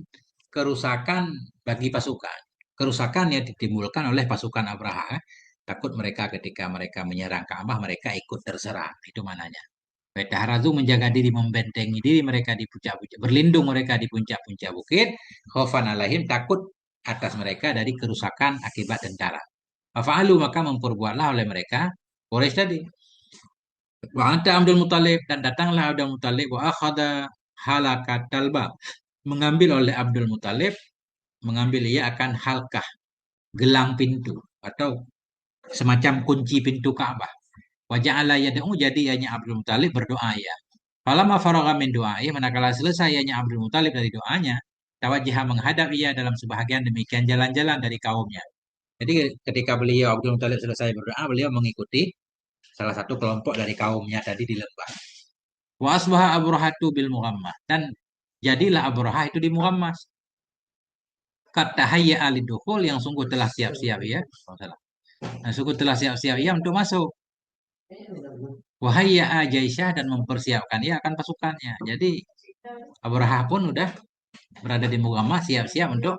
bagi pasukan. Kerusakan yang ditimbulkan oleh pasukan Abraha. Takut mereka ketika mereka menyerang Ka'bah, mereka ikut terserang. Itu mananya. Wetaharazu menjaga diri, membentengi diri mereka di puncak-puncak, berlindung mereka di puncak-puncak bukit. Khaufan alaihim, takut atas mereka dari kerusakan akibat tentara. Fa'alu maka memperbuatlah oleh mereka Quraisy tadi. Wa anta Abdul Muthalib dan datanglah Abdul Muthalib wa akhadha halakat talba mengambil oleh Abdul Muthalib mengambil ia akan halkah, gelang pintu atau semacam kunci pintu Ka'bah. Wa ja'ala yad'u, jadi ianya Abdul Muthalib berdoa ya. Falamma faragha min du'ai, manakala selesai ianya Abdul Muthalib dari doanya, tawajjaha, menghadap ia dalam sebahagian demikian jalan-jalan dari kaumnya. Jadi ketika beliau Abdul Muthalib selesai berdoa, beliau mengikuti salah satu kelompok dari kaumnya tadi di lembah. Wa asbaha Abrahatu bil Mughammah, dan jadilah Abrahah itu di Mughammah. Kata hayya alidukhul, yang sungguh telah siap-siap ya. Oh, salah. Nah, sungguh telah siap-siap ia untuk masuk. Wahai ya Jaisyah, dan mempersiapkan ia akan pasukannya. Jadi Abraha pun udah berada di Mugammah siap-siap untuk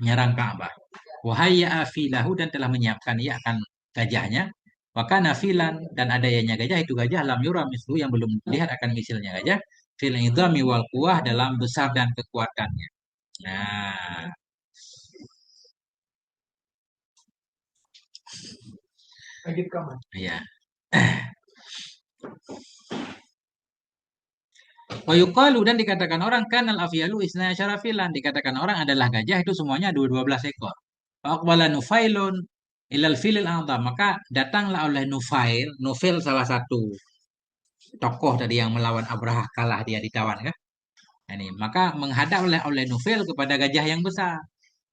menyerang Ka'bah. Wahai ya Afilahu, dan telah menyiapkan ia akan gajahnya. Wakana filan, dan adanya gajah itu gajah lam yura mislu, yang belum lihat akan misilnya gajah. Fil idhami wal quwah, dalam besar dan kekuatannya. Nah, ya. Wa yuqalu, dan dikatakan orang kanal afyalu isna syarafilan, dikatakan orang adalah gajah itu semuanya 12 ekor. Fa aqbala Nufailun ilal filil a'dham, maka datanglah oleh Nufail, Nufail salah satu tokoh tadi yang melawan Abraha, kalah dia ditawan kan. Ini maka menghadap oleh Nufail kepada gajah yang besar.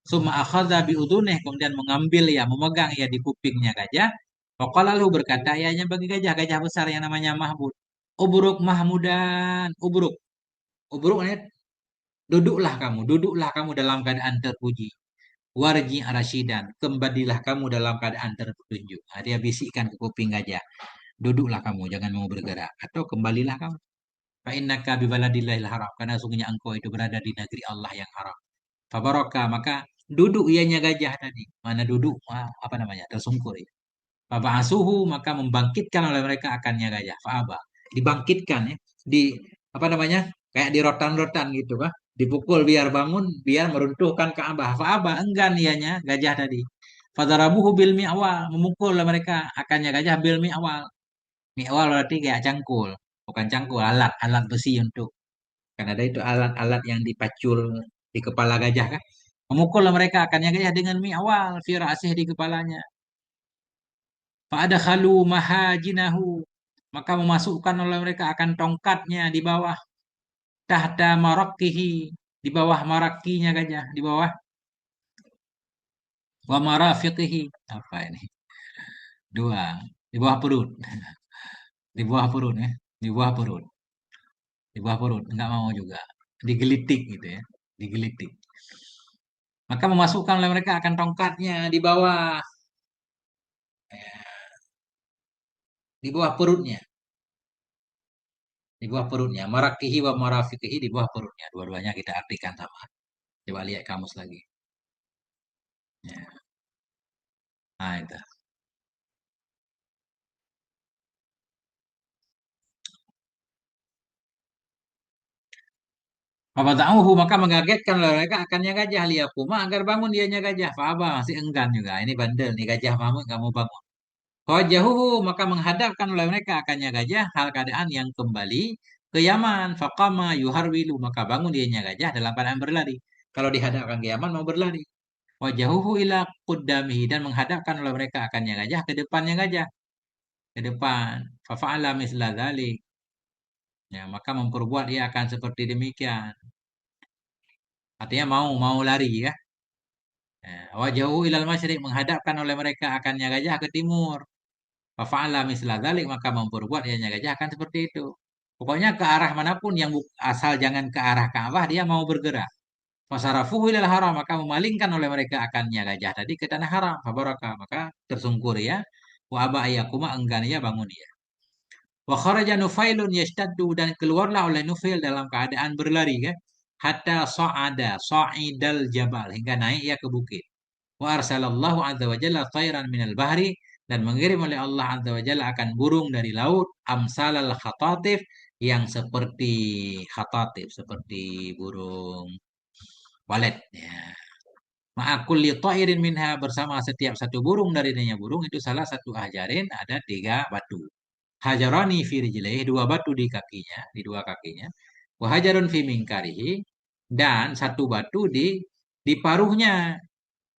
Summa akhadha bi udhunih, kemudian mengambil ya, memegang ya di kupingnya gajah. Faqala lalu, berkata ianya bagi gajah besar yang namanya Mahmud. Ubruk Mahmudan, ubruk. Ubruk ini duduklah kamu dalam keadaan terpuji. Warji arasyidan, kembalilah kamu dalam keadaan terpetunjuk. Nah, dia bisikkan ke kuping gajah, duduklah kamu, jangan mau bergerak, atau kembalilah kamu. Fa innaka bi baladillahil haram, karena sungguhnya engkau itu berada di negeri Allah yang haram. Fabaraka, maka duduk ianya gajah tadi. Mana duduk? Apa namanya? Tersungkur ya. Faba'asuhu, maka membangkitkan oleh mereka akannya gajah. Fa'aba. Dibangkitkan ya. Di apa namanya? Kayak di rotan-rotan gitu, Pak. Dipukul biar bangun, biar meruntuhkan Ka'bah. Fa'aba, enggan ianya gajah tadi. Fadarabuhu bil mi'wal, memukul oleh mereka akannya gajah bil mi'wal. Mi'wal berarti kayak cangkul, bukan cangkul, alat besi untuk, kan ada itu alat-alat yang dipacul di kepala gajah kan. Memukul mereka akannya gajah dengan mi'wal fi ra'sih, di kepalanya. Fa'ada khalu mahajinahu, maka memasukkan oleh mereka akan tongkatnya di bawah, tahta marakkihi, di bawah marakinya gajah, di bawah, wa marafiqihi, apa ini? Dua, di bawah perut, di bawah perut ya, di bawah perut, di bawah perut, enggak mau juga. Digelitik gitu ya, digelitik. Maka memasukkan oleh mereka akan tongkatnya di bawah perutnya, di bawah perutnya. Marakihi wa marafiqihi, di bawah perutnya. Dua-duanya kita artikan sama. Coba lihat kamus lagi. Ya. Nah, itu. Fafata'uhu, maka mengagetkan oleh mereka akannya gajah, liyakuma, agar bangun dianya gajah. Fa'aba, masih enggan juga. Ini bandel nih gajah, Mahmud nggak mau bangun. Fawajahuhu, maka menghadapkan oleh mereka akannya gajah, hal keadaan yang kembali ke Yaman. Faqama yuharwilu, maka bangun dianya gajah dalam keadaan berlari. Kalau dihadapkan ke Yaman mau berlari. Wajahuhu ila quddamihi, dan menghadapkan oleh mereka akannya gajah ke depannya gajah, ke depan. Fafa'ala misla dzalik. Ya, maka memperbuat ia akan seperti demikian. Artinya mau mau lari ya. Wajahu ilal masyriq, menghadapkan oleh mereka akannya gajah ke timur. Fafa'ala misla dzalik, maka memperbuat ianya gajah akan seperti itu. Pokoknya ke arah manapun yang asal jangan ke arah Ka'bah, dia mau bergerak. Fasarafuhu ilal haram, maka memalingkan oleh mereka akannya gajah tadi ke tanah haram. Fabaraka, maka tersungkur ya. Wa aba ayyakuma, enggan ya bangun ya. Wa kharaja Nufailun yashtaddu, dan keluarlah oleh Nufail dalam keadaan berlari kan. Hatta sa'idal jabal, hingga naik ya ke bukit. Wa arsalallahu azza wa jalla tayran minal bahri, dan mengirim oleh Allah azza wa jalla akan burung dari laut, amsalal khatatif, yang seperti khatatif, seperti burung walet ya. Ma'akulli ta'irin minha, bersama setiap satu burung darinya burung itu salah satu hajarin, ada 3 batu. Hajarani fi rijlaihi, 2 batu di kakinya, di 2 kakinya. Wa hajarun fi minkarihi, dan 1 batu di Di paruhnya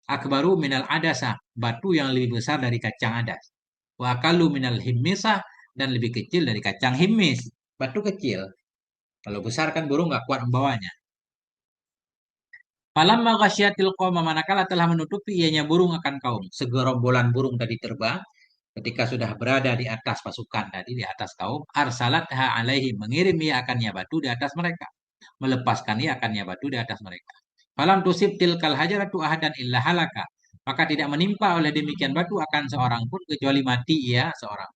akbaru minal adasah, batu yang lebih besar dari kacang adas. Wa akalu minal himmisah, dan lebih kecil dari kacang himmis. Batu kecil. Kalau besar kan burung nggak kuat membawanya. Falamma ghasyiatil qauma, manakala telah menutupi ianya burung akan kaum. Segerombolan burung tadi terbang. Ketika sudah berada di atas pasukan tadi, di atas kaum, arsalatha alaihi, mengirim ia akannya batu di atas mereka. Melepaskan ia akannya batu di atas mereka. Falam tusib tilkal hajaratu ahadan illa halaka. Maka tidak menimpa oleh demikian batu akan seorang pun kecuali mati ia seorang.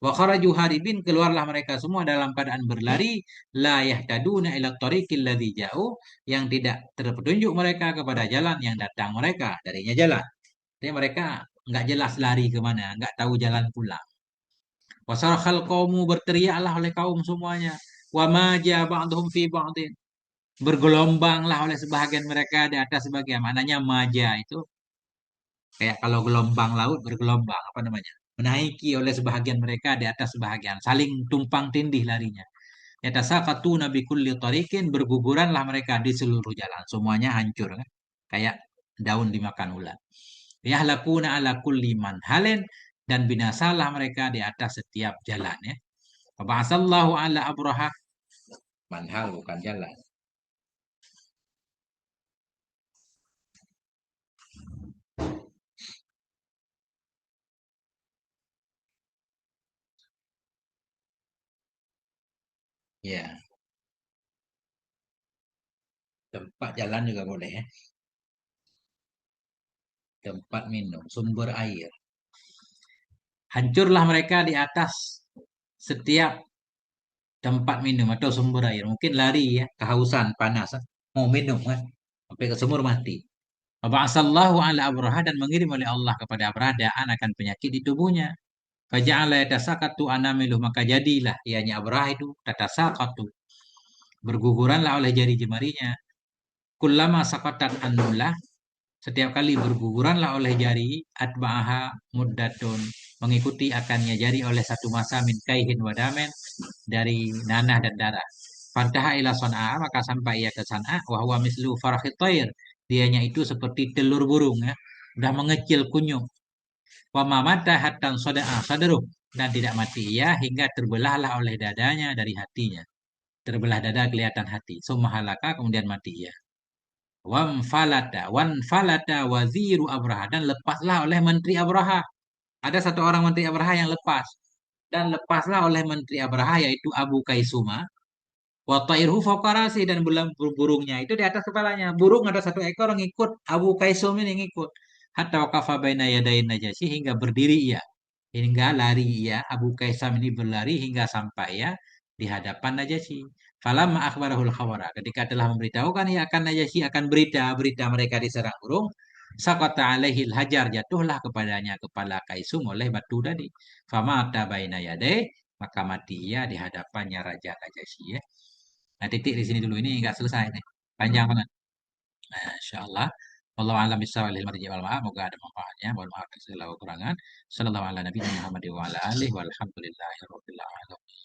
Wa kharaju haribin, keluarlah mereka semua dalam keadaan berlari, la yahtaduna ila tariqil ladzi ja'u, yang tidak terpetunjuk mereka kepada jalan yang datang mereka darinya jalan. Jadi mereka nggak jelas lari kemana, nggak tahu jalan pulang. Wasarakhal qaumu, berteriaklah oleh kaum semuanya. Wa maja ba'dhum fi ba'din, bergelombanglah oleh sebahagian mereka di atas sebagian. Maknanya maja itu kayak kalau gelombang laut bergelombang, apa namanya? Menaiki oleh sebahagian mereka di atas sebahagian, saling tumpang tindih larinya. Yatasaqatuna nabi kulli tariqin, berguguranlah mereka di seluruh jalan. Semuanya hancur kan? Kayak daun dimakan ulat. Yahlakuna ala kulli manhalin, dan binasalah mereka di atas setiap jalan ya. Faba'asallahu ala abraha, manhal bukan jalan. Ya, tempat jalan juga boleh ya. Tempat minum, sumber air. Hancurlah mereka di atas setiap tempat minum atau sumber air. Mungkin lari ya, kehausan, panas, mau minum kan, sampai ke sumur mati. Faba'asallahu ala abraha, dan mengirim oleh Allah kepada Abraha daan akan penyakit di tubuhnya. Faja'ala yatasaqatu anamiluh, maka jadilah ianya Abraha itu tatasaqatu, berguguranlah oleh jari jemarinya. Kullama saqatat annulah, setiap kali berguguranlah oleh jari, atba'aha muddatun, mengikuti akannya jari oleh satu masa, min kaihin wadamen, dari nanah dan darah. Fantaha ila San'a, maka sampai ia ke San'a, wa huwa mislu farahit thair, dianya itu seperti telur burung ya, sudah mengecil kunyuk. Wa mamata hatan soda'a sadruh, dan tidak mati ia hingga terbelahlah oleh dadanya dari hatinya. Terbelah dada kelihatan hati. Summa halaka, kemudian mati ia. Wan falata waziru Abraha, dan lepaslah oleh menteri Abraha. Ada satu orang menteri Abraha yang lepas, dan lepaslah oleh menteri Abraha yaitu Abu Kaisuma. Wa ta'irhu fawqa rasi, dan burungnya itu di atas kepalanya. Burung ada satu ekor ngikut Abu Kaisum ini ngikut. Hatta waqafa baina yadayin Najasyi, hingga berdiri ia. Hingga lari ia, Abu Kaisam ini berlari hingga sampai ya di hadapan Najasyi. Falamma akhbarahul khawara, ketika telah memberitahukan ia akan Najasyi akan berita mereka diserang burung, sakata alaihil hajar, jatuhlah kepadanya kepala Kaisum oleh batu tadi. Famata baina yadai, maka mati ia di hadapannya Raja Najasyi ya. Nah, titik di sini dulu, ini nggak selesai nih. Panjang banget. Nah, insyaallah. Wallahu a'lam bishawab, wal marji wal ma'af. Moga ada manfaatnya. Mohon maaf atas segala kekurangan. Sallallahu ala nabi Muhammad wa ala alihi walhamdulillahi rabbil alamin.